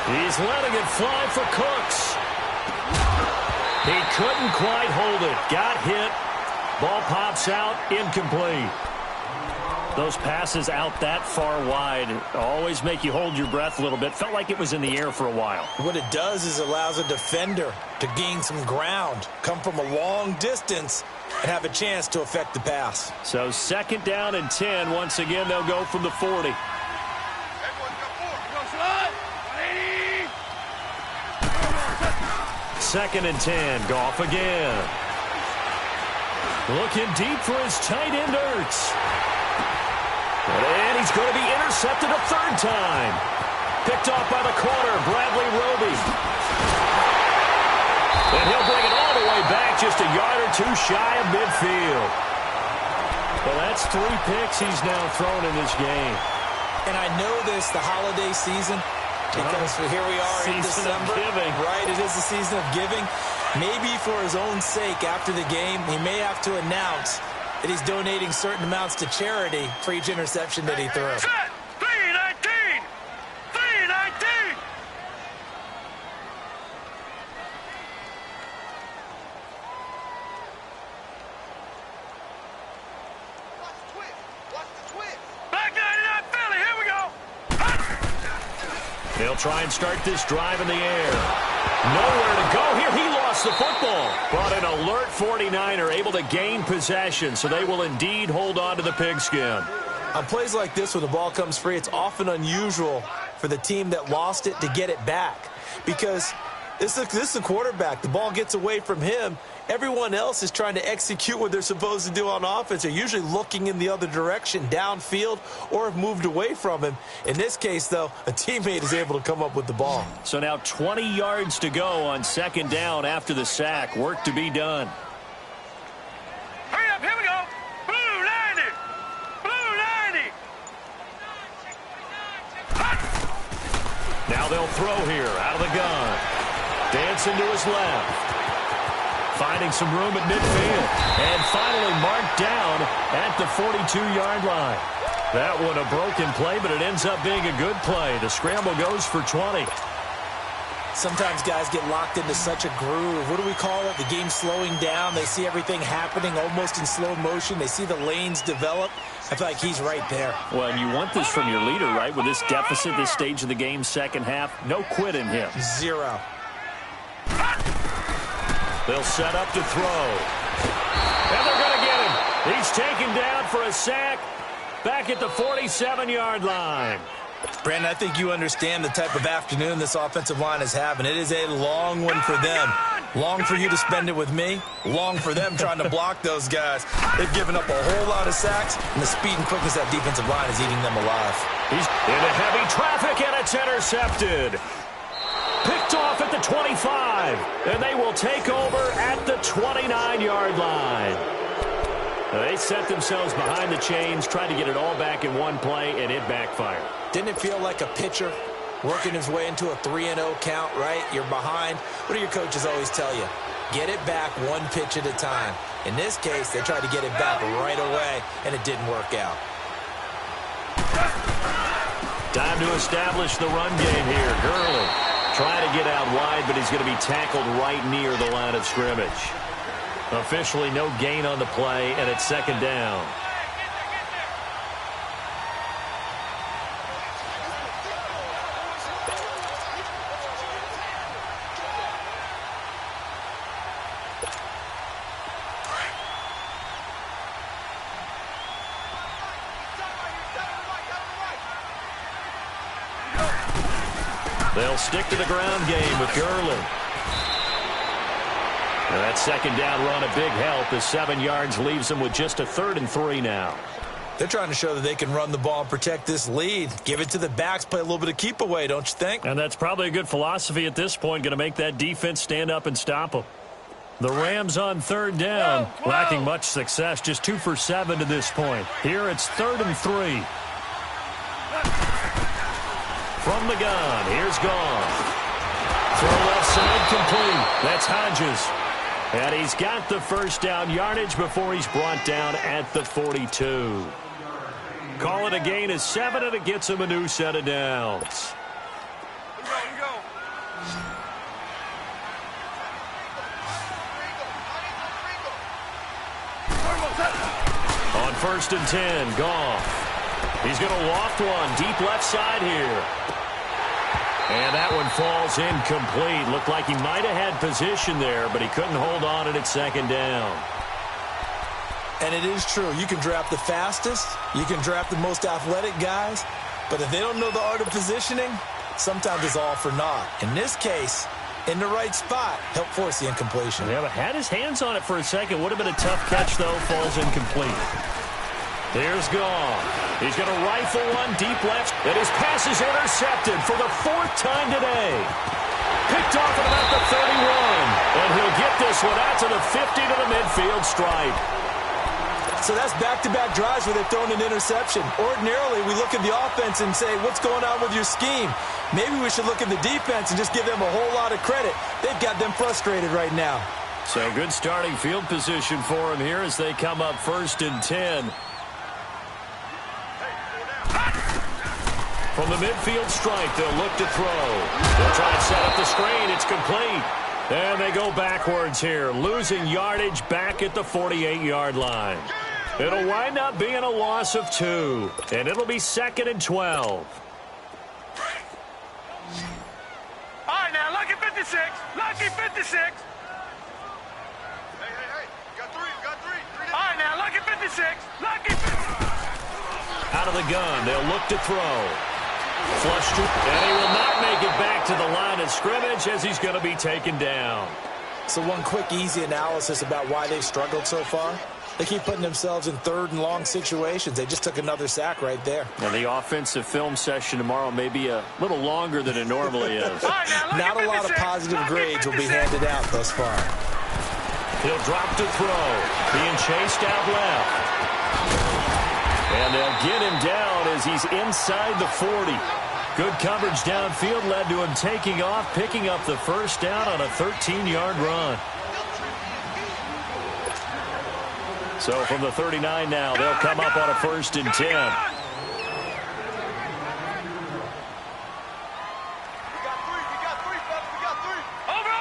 He's letting it fly for Cooks. He couldn't quite hold it. Got hit. Ball pops out. Incomplete. Those passes out that far wide always make you hold your breath a little bit. Felt like it was in the air for a while. What it does is allows a defender to gain some ground, come from a long distance, and have a chance to affect the pass. So 2nd down and 10. Once again, they'll go from the 40. Second and 10. Goff again. Looking deep for his tight end, Ertz. And he's going to be intercepted a 3rd time. Picked off by the corner, Bradley Roby. And he'll bring it all the way back, just a yard or 2 shy of midfield. Well, that's 3 picks he's now thrown in this game. And I know this, the holiday season, because here we are in December. Right, it is the season of giving. Maybe for his own sake, after the game, he may have to announce that he's donating certain amounts to charity for each interception that he threw. 319! 319! Watch the twist! Watch the twist! Back 99 Philly, here we go! They'll try and start this drive in the air. Nowhere to go here. He lost the football. But an alert 49er able to gain possession, so they will indeed hold on to the pigskin. On plays like this, when the ball comes free, it's often unusual for the team that lost it to get it back. Because this is the quarterback. The ball gets away from him. Everyone else is trying to execute what they're supposed to do on offense. They're usually looking in the other direction, downfield, or have moved away from him. In this case, though, a teammate is able to come up with the ball. So now 20 yards to go on 2nd down after the sack. Work to be done. Hurry up, here we go! Blue 90! Blue 90! Now they'll throw here out of the gun. Dancing to his left. Finding some room at midfield. And finally marked down at the 42-yard line. That one a broken play, but it ends up being a good play. The scramble goes for 20. Sometimes guys get locked into such a groove. What do we call it? The game slowing down. They see everything happening almost in slow motion. They see the lanes develop. I feel like he's right there. Well, and you want this from your leader, right? With this deficit, this stage of the game, 2nd half, no quit in him. 0. They'll set up to throw. And they're going to get him. He's taken down for a sack back at the 47-yard line. Brandon, I think you understand the type of afternoon this offensive line is having. It is a long one for them. Long for you to spend it with me. Long for them trying to block those guys. They've given up a whole lot of sacks, and the speed and quickness of that defensive line is eating them alive. He's into heavy traffic, and it's intercepted. Picked off at the 25, and they will take over at the 29-yard line. They set themselves behind the chains, tried to get it all back in one play, and it backfired. Didn't it feel like a pitcher working his way into a 3-0 count, right? You're behind. What do your coaches always tell you? Get it back one pitch at a time. In this case, they tried to get it back right away, and it didn't work out. Time to establish the run game here. Gurley trying to get out wide, but he's going to be tackled right near the line of scrimmage. Officially no gain on the play, and it's 2nd down. They'll stick to the ground game with Gurley. And that 2nd down run a big help. The 7 yards leaves them with just a 3rd and 3 now. They're trying to show that they can run the ball and protect this lead. Give it to the backs, play a little bit of keep away, don't you think? And that's probably a good philosophy at this point, going to make that defense stand up and stop them. The Rams on third down, lacking much success, just 2 for 7 to this point. Here it's 3rd and 3. From the gun, here's Gone. Throw left side complete. That's Hodges. And he's got the first down yardage before he's brought down at the 42. Call it a gain of 7, and it gets him a new set of downs. On 1st and 10, Goff. He's going to loft one deep left side here. And that one falls incomplete. Looked like he might have had position there, but he couldn't hold on at 2nd down. And it is true. You can draft the fastest. You can draft the most athletic guys. But if they don't know the art of positioning, sometimes it's all for naught. In this case, in the right spot, helped force the incompletion. Yeah, but had his hands on it for a second. Would have been a tough catch, though. Falls incomplete. Here's Goff. He's going to rifle one deep left. And his pass is intercepted for the 4th time today. Picked off at about the 31. And he'll get this one out to the 50 to the midfield stripe. So that's back-to-back drives where they've thrown an interception. Ordinarily, we look at the offense and say, what's going on with your scheme? Maybe we should look at the defense and just give them a whole lot of credit. They've got them frustrated right now. So good starting field position for him here as they come up 1st and 10. From the midfield stripe, they'll look to throw. They'll try and set up the screen. It's complete. And they go backwards here, losing yardage back at the 48-yard line. It'll wind up being a loss of 2, and it'll be 2nd and 12. All right, now, lucky 56. Lucky 56. Hey. Got three. All right, now, lucky 56. Lucky 56. Out of the gun, they'll look to throw. Flushed, and he will not make it back to the line of scrimmage as he's going to be taken down. So one quick, easy analysis about why they've struggled so far. They keep putting themselves in 3rd and long situations. They just took another sack right there. And the offensive film session tomorrow may be a little longer than it normally is. Not a lot of positive grades will be handed out thus far. He'll drop to throw. Being chased out left. And they'll get him down as he's inside the 40. Good coverage downfield led to him taking off, picking up the first down on a 13-yard run. So from the 39 now, they'll come up on a 1st and 10. We got three, fellas. We got three. Over.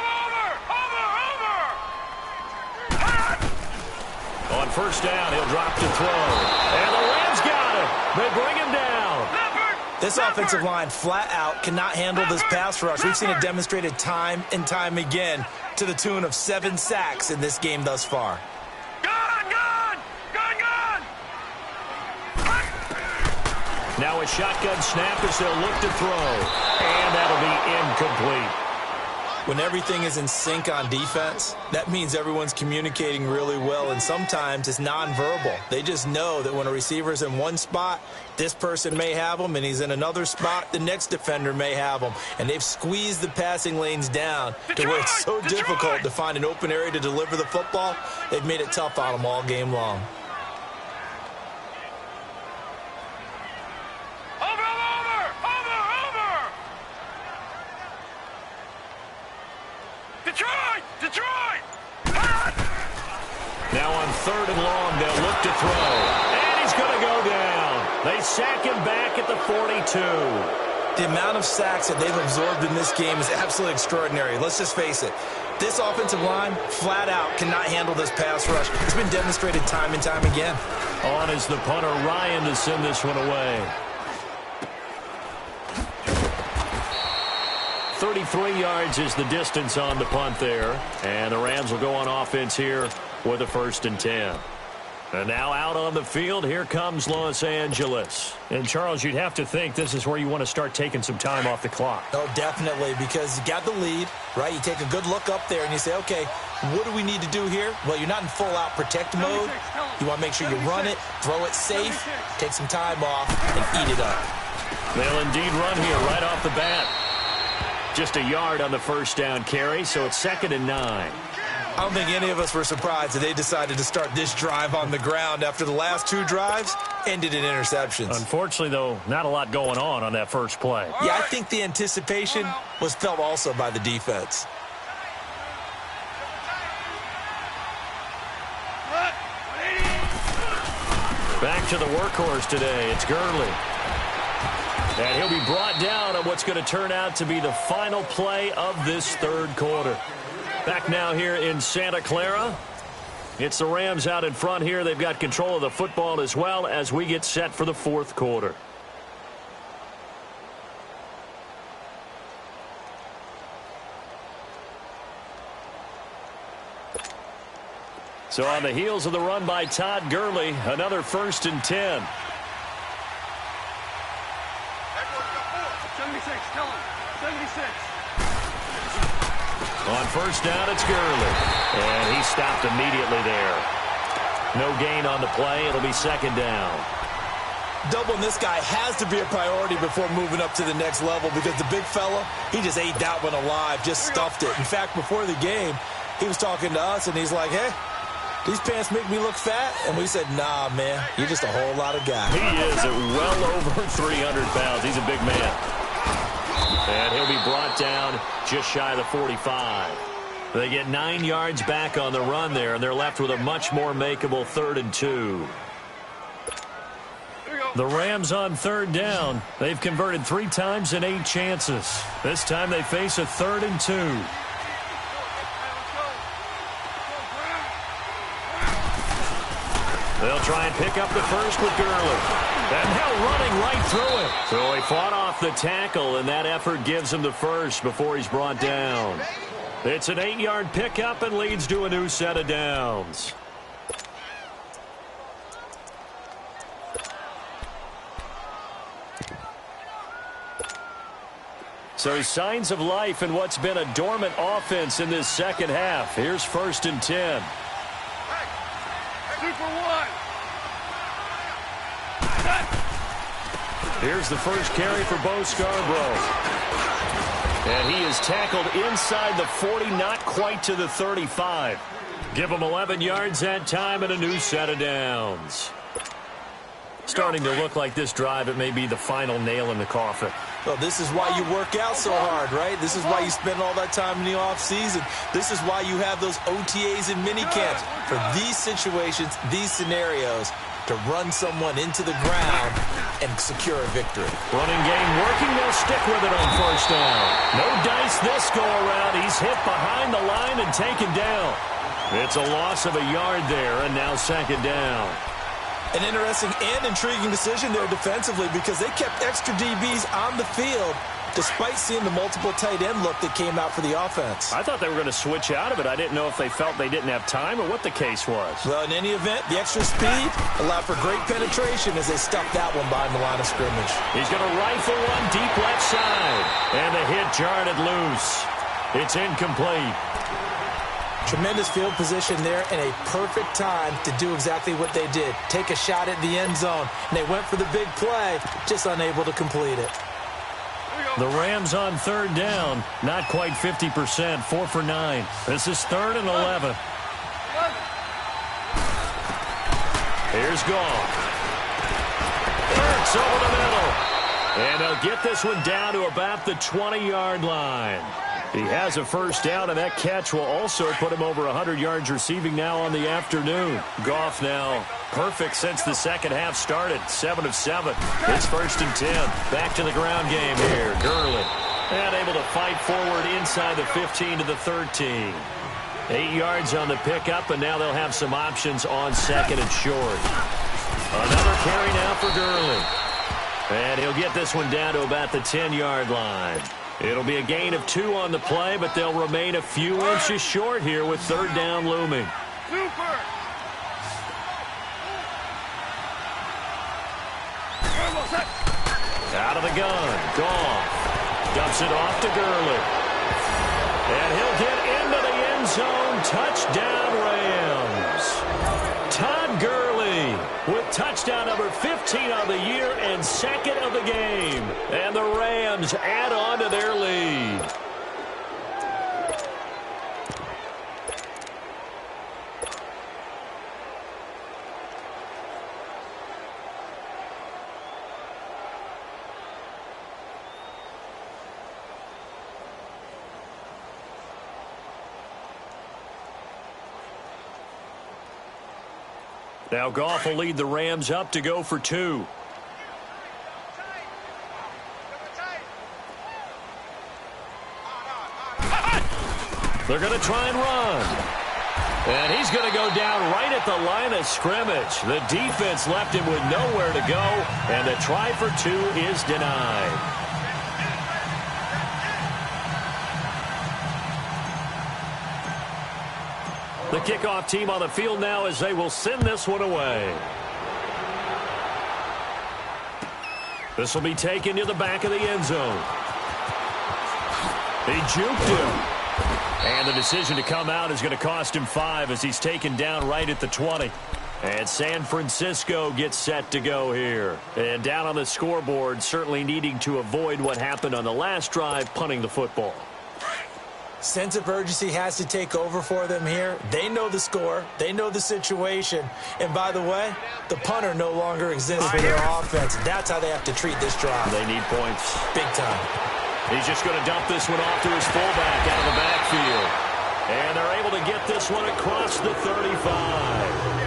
On 1st down, he'll drop to throw. And the Rams got him. They bring him down. This offensive line flat out cannot handle this pass rush. We've seen it demonstrated time and time again to the tune of 7 sacks in this game thus far. Now a shotgun snap as they'll look to throw. And that'll be incomplete. When everything is in sync on defense, that means everyone's communicating really well, and sometimes it's nonverbal. They just know that when a receiver's in one spot, this person may have him, and he's in another spot, the next defender may have him. And they've squeezed the passing lanes down to where it's so difficult to find an open area to deliver the football. They've made it tough on them all game long. Now on 3rd and long, they'll look to throw. And he's going to go down. They sack him back at the 42. The amount of sacks that they've absorbed in this game is absolutely extraordinary. Let's just face it. This offensive line, flat out, cannot handle this pass rush. It's been demonstrated time and time again. On is the punter, Ryan, to send this one away. 33 yards is the distance on the punt there. And the Rams will go on offense here with a 1st and 10. And now out on the field, here comes Los Angeles. And, Charles, you'd have to think this is where you want to start taking some time off the clock. Oh, definitely, because you got the lead, right? You take a good look up there and you say, okay, What do we need to do here? Well, you're not in full-out protect mode. You want to make sure you run it, throw it safe, take some time off, and eat it up. They'll indeed run here right off the bat. Just a yard on the first down carry, so it's 2nd and 9. I don't think any of us were surprised that they decided to start this drive on the ground after the last 2 drives ended in interceptions. Unfortunately, though, not a lot going on that first play. Yeah, I think the anticipation was felt also by the defense. Back to the workhorse today. It's Gurley. And he'll be brought down on what's going to turn out to be the final play of this third quarter. Back now here in Santa Clara. It's the Rams out in front here. They've got control of the football as well as we get set for the fourth quarter. So on the heels of the run by Todd Gurley, another 1st and 10. 76, tell him. 76. On first down, it's Gurley. And he stopped immediately there. No gain on the play. It'll be 2nd down. Doubling this guy has to be a priority before moving up to the next level because the big fella, he just ate that one alive, just stuffed it. In fact, before the game, he was talking to us, and he's like, hey, these pants make me look fat? And we said, nah, man, you're just a whole lot of guy. He is at well over 300 pounds. He's a big man. And he'll be brought down just shy of the 45. They get 9 yards back on the run there, and they're left with a much more makeable 3rd and 2. The Rams on 3rd down. They've converted 3 times in 8 chances. This time they face a 3rd and 2. They'll try and pick up the first with Gurley. And now running right through it. So he fought off the tackle, and that effort gives him the first before he's brought down. It's an 8-yard pickup and leads to a new set of downs. So signs of life in what's been a dormant offense in this second half. Here's 1st and 10. Super 1. Here's the first carry for Bo Scarborough. And he is tackled inside the 40, not quite to the 35. Give him 11 yards that time and a new set of downs. Starting to look like this drive, it may be the final nail in the coffin. Well, this is why you work out so hard, right? This is why you spend all that time in the offseason. This is why you have those OTAs and minicamps. For these situations, these scenarios, to run someone into the ground and secure a victory. Running game working. They'll stick with it on first down. No dice this go around. He's hit behind the line and taken down. It's a loss of a yard there, and now 2nd down. An interesting and intriguing decision there defensively because they kept extra DBs on the field despite seeing the multiple tight end look that came out for the offense. I thought they were going to switch out of it. I didn't know if they felt they didn't have time or what the case was. Well, in any event, the extra speed allowed for great penetration as they stuffed that one behind the line of scrimmage. He's going to rifle one deep left side. And the hit jarred it loose. It's incomplete. Tremendous field position there and a perfect time to do exactly what they did. Take a shot at the end zone. And they went for the big play, just unable to complete it. The Rams on 3rd down. Not quite 50%. 4 for 9. This is 3rd and 11. Here's Goff. Hurts over the middle. And they'll get this one down to about the 20-yard line. He has a first down, and that catch will also put him over 100 yards receiving now on the afternoon. Goff now perfect since the second half started. 7 of 7. It's 1st and 10. Back to the ground game here. Gurley. And able to fight forward inside the 15 to the 13. 8 yards on the pickup, and now they'll have some options on 2nd and short. Another carry now for Gurley. And he'll get this one down to about the 10-yard line. It'll be a gain of 2 on the play, but they'll remain a few inches short here with 3rd down looming. Super. Out of the gun. Goff dumps it off to Gurley. And he'll get into the end zone touchdown Rams. Todd Gurley with touchdown number 15 on the year and second of the game. And the Rams add on to their lead. Now Goff will lead the Rams up to go for 2. They're going to try and run. And he's going to go down right at the line of scrimmage. The defense left him with nowhere to go, and the try for 2 is denied. The kickoff team on the field now as they will send this one away. This will be taken to the back of the end zone. He juked him. And the decision to come out is going to cost him 5 as he's taken down right at the 20. And San Francisco gets set to go here. And down on the scoreboard, certainly needing to avoid what happened on the last drive, punting the football. Sense of urgency has to take over for them here. They know the score. They know the situation. And by the way, the punter no longer exists for their offense. That's how they have to treat this drive. They need points. Big time. He's just going to dump this one off to his fullback out of the backfield. And they're able to get this one across the 35.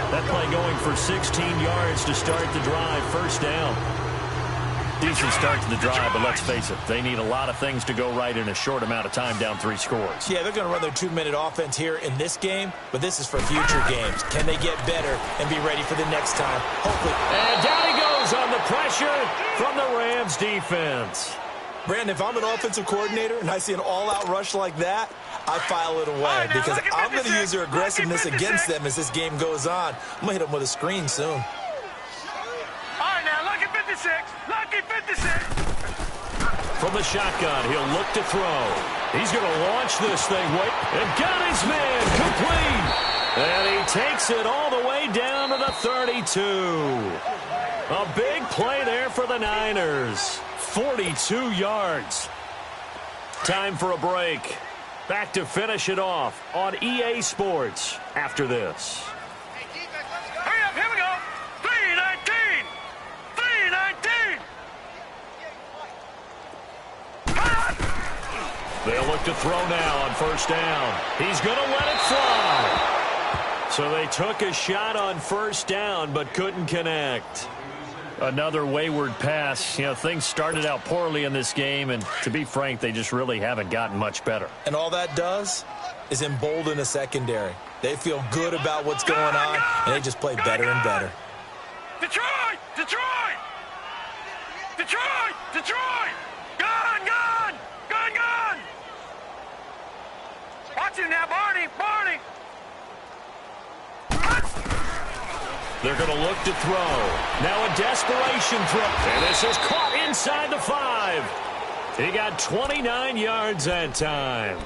That play going for 16 yards to start the drive. First down. Decent start to the drive, but let's face it, they need a lot of things to go right in a short amount of time, down 3 scores. Yeah, they're going to run their 2-minute offense here in this game, but this is for future games. Can they get better and be ready for the next time? Hopefully. And down he goes on the pressure from the Rams defense. Brandon, if I'm an offensive coordinator and I see an all-out rush like that, I file it away because I'm going to use their aggressiveness against them as this game goes on. I'm going to hit them with a screen soon. Lucky 56. From the shotgun, he'll look to throw. He's going to launch this thing. And got his man complete. And he takes it all the way down to the 32. A big play there for the Niners. 42 yards. Time for a break. Back to finish it off on EA Sports after this. Hurry up, here we go. 3:19. 3:19. They'll look to throw now on first down. He's going to let it fly. So they took a shot on first down but couldn't connect. Another wayward pass. You know, things started out poorly in this game, and to be frank, they just really haven't gotten much better. And all that does is embolden a secondary. They feel good about what's going on, and they just play better and better. Detroit! Detroit! Detroit! Detroit! Gun! Gun! Gun! Gun! Watch him now, Barney! Barney! They're going to look to throw. Now a desperation throw. And this is caught inside the 5. He got 29 yards that time.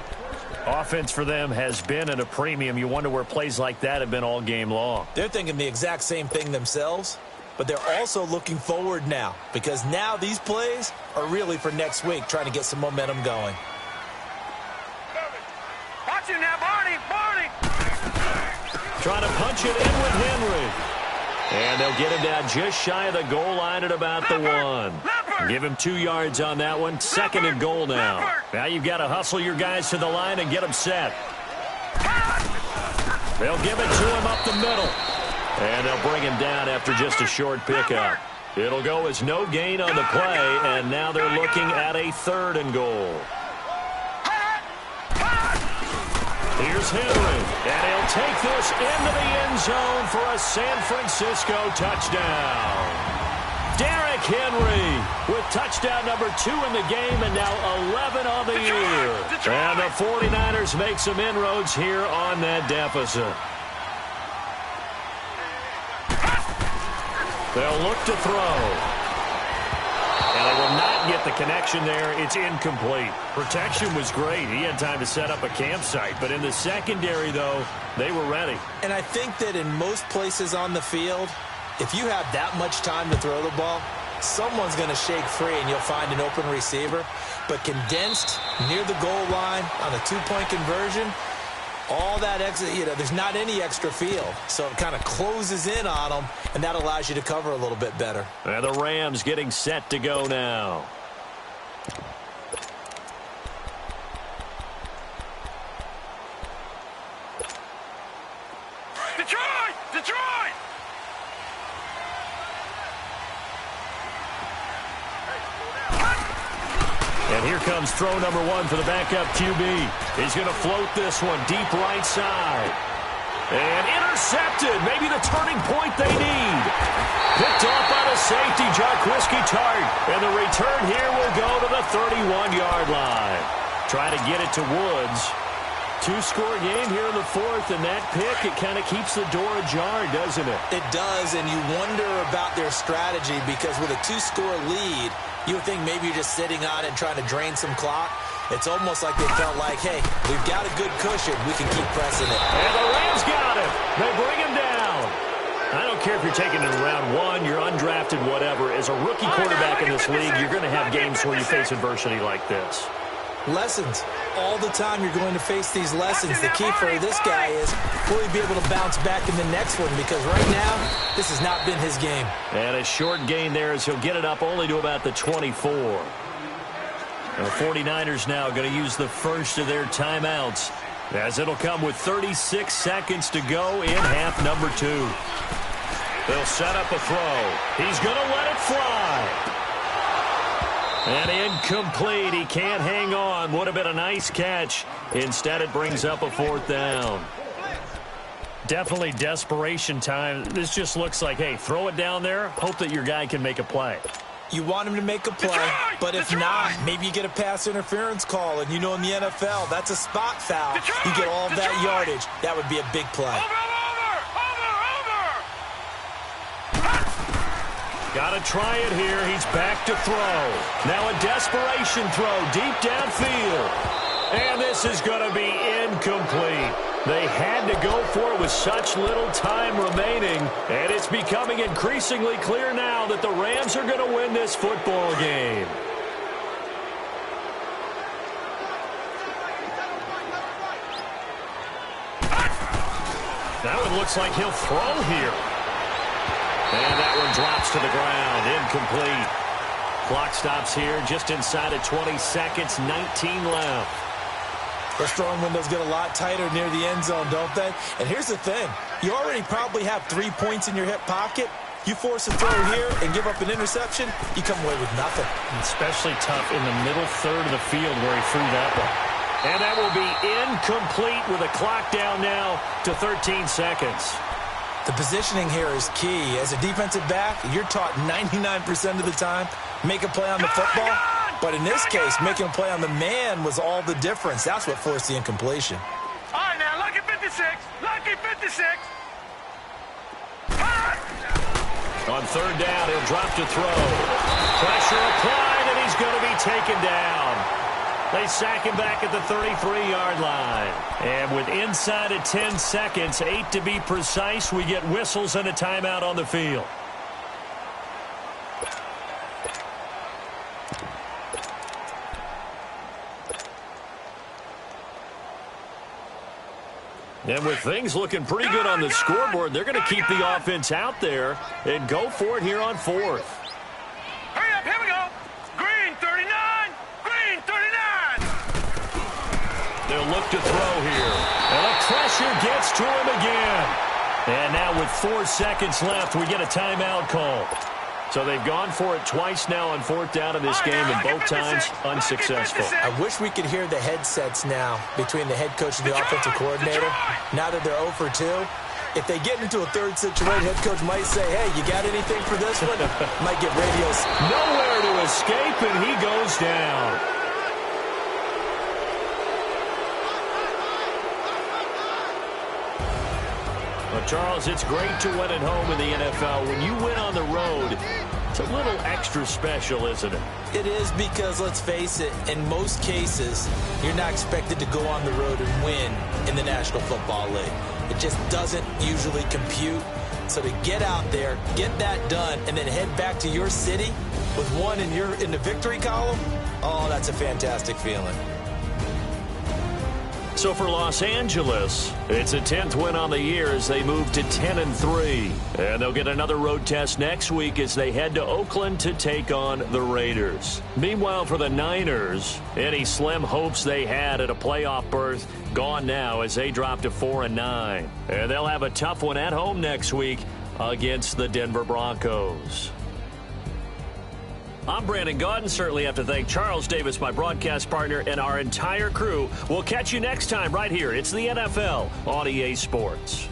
Offense for them has been at a premium. You wonder where plays like that have been all game long. They're thinking the exact same thing themselves, but they're also looking forward now because now these plays are really for next week, trying to get some momentum going. Watch him now, Barney! Barney! Trying to punch it in with Henry. And they'll get him down just shy of the goal line at about the 1. Give him 2 yards on that one. Second and goal now. Now you've got to hustle your guys to the line and get them set. They'll give it to him up the middle. And they'll bring him down after just a short pickup. It'll go as no gain on the play, and now they're looking at a 3rd and goal. Here's Henry, and he'll take this into the end zone for a San Francisco touchdown. Derrick Henry with touchdown number 2 in the game, and now 11 on the year. And the 49ers make some inroads here on that deficit. They'll look to throw. And they will not Couldn't get the connection there. It's incomplete. Protection was great. He had time to set up a campsite. But in the secondary, though, they were ready. And I think that in most places on the field, if you have that much time to throw the ball, someone's going to shake free and you'll find an open receiver. But condensed near the goal line on a two-point conversion, all that extra, there's not any extra field. So it kind of closes in on them, and that allows you to cover a little bit better. And the Rams getting set to go now. Detroit! Detroit! And here comes throw number 1 for the backup QB. He's going to float this one deep right side. And intercepted. Maybe the turning point they need. Picked off by the safety, Jarquiski Tart. And the return here will go to the 31-yard line. Try to get it to Woods. 2-score game here in the 4th, and that pick, it kind of keeps the door ajar, doesn't it? It does, and you wonder about their strategy because with a 2-score lead, you would think maybe you're just sitting on it and trying to drain some clock. It's almost like they felt like, hey, we've got a good cushion. We can keep pressing it. And the Rams got him. They bring him down. I don't care if you're taking it in round 1, you're undrafted, whatever. As a rookie quarterback in this league, you're going to have games where you face adversity like this. Lessons. All the time you're going to face these lessons. The key for this guy is will he be able to bounce back in the next one, because right now this has not been his game. And a short gain there as he'll get it up only to about the 24. The 49ers now going to use the first of their timeouts, as it'll come with 36 seconds to go in half number 2. They'll set up a throw. He's going to let it fly. And incomplete. He can't hang on. Would have been a nice catch. Instead, it brings up a 4th down. Definitely desperation time. This just looks like, hey, throw it down there. Hope that your guy can make a play. You want him to make a play, but if not, maybe you get a pass interference call. And you know in the NFL, that's a spot foul. You get all of that yardage. That would be a big play. Got to try it here. He's back to throw. Now a desperation throw deep downfield. And this is going to be incomplete. They had to go for it with such little time remaining. And it's becoming increasingly clear now that the Rams are going to win this football game. Now it looks like he'll throw here. And that one drops to the ground. Incomplete. Clock stops here just inside of 20 seconds. 19 left. The strong windows get a lot tighter near the end zone, don't they? And here's the thing. You already probably have 3 points in your hip pocket. You force a throw here and give up an interception, you come away with nothing. Especially tough in the middle third of the field where he threw that one. And that will be incomplete with a clock down now to 13 seconds. The positioning here is key. As a defensive back, you're taught 99% of the time, make a play on the football. But in this case, making a play on the man was all the difference. That's what forced the incompletion. All right, now, lucky 56. Lucky 56. On 3rd down, he'll drop to throw. Pressure applied, and he's going to be taken down. They sack him back at the 33-yard line. And with inside of 10 seconds, 8 to be precise, we get whistles and a timeout on the field. And with things looking pretty good on the scoreboard, they're going to keep the offense out there and go for it here on 4th. Hurry up, here we go. Green 39. Green 39. They'll look to throw here. And the pressure gets to him again. And now with 4 seconds left, we get a timeout call. So they've gone for it twice now on 4th down in this game, and both times unsuccessful. I wish we could hear the headsets now between the head coach and the offensive coordinator. Now that they're 0 for 2, if they get into a third situation, head coach might say, hey, you got anything for this one? Might get radios. Nowhere to escape, and he goes down. Well, Charles, it's great to win at home in the NFL. When you win on the road, It's a little extra special, isn't it? It is because, let's face it, in most cases, you're not expected to go on the road and win in the National Football League. It just doesn't usually compute. So to get out there, get that done, and then head back to your city with one in the victory column, oh, that's a fantastic feeling. So for Los Angeles, it's a 10th win on the year as they move to 10-3. And they'll get another road test next week as they head to Oakland to take on the Raiders. Meanwhile, for the Niners, any slim hopes they had at a playoff berth gone now as they drop to 4-9. And they'll have a tough one at home next week against the Denver Broncos. I'm Brandon Gaudin. Certainly have to thank Charles Davis, my broadcast partner, and our entire crew. We'll catch you next time right here. It's the NFL on EA Sports.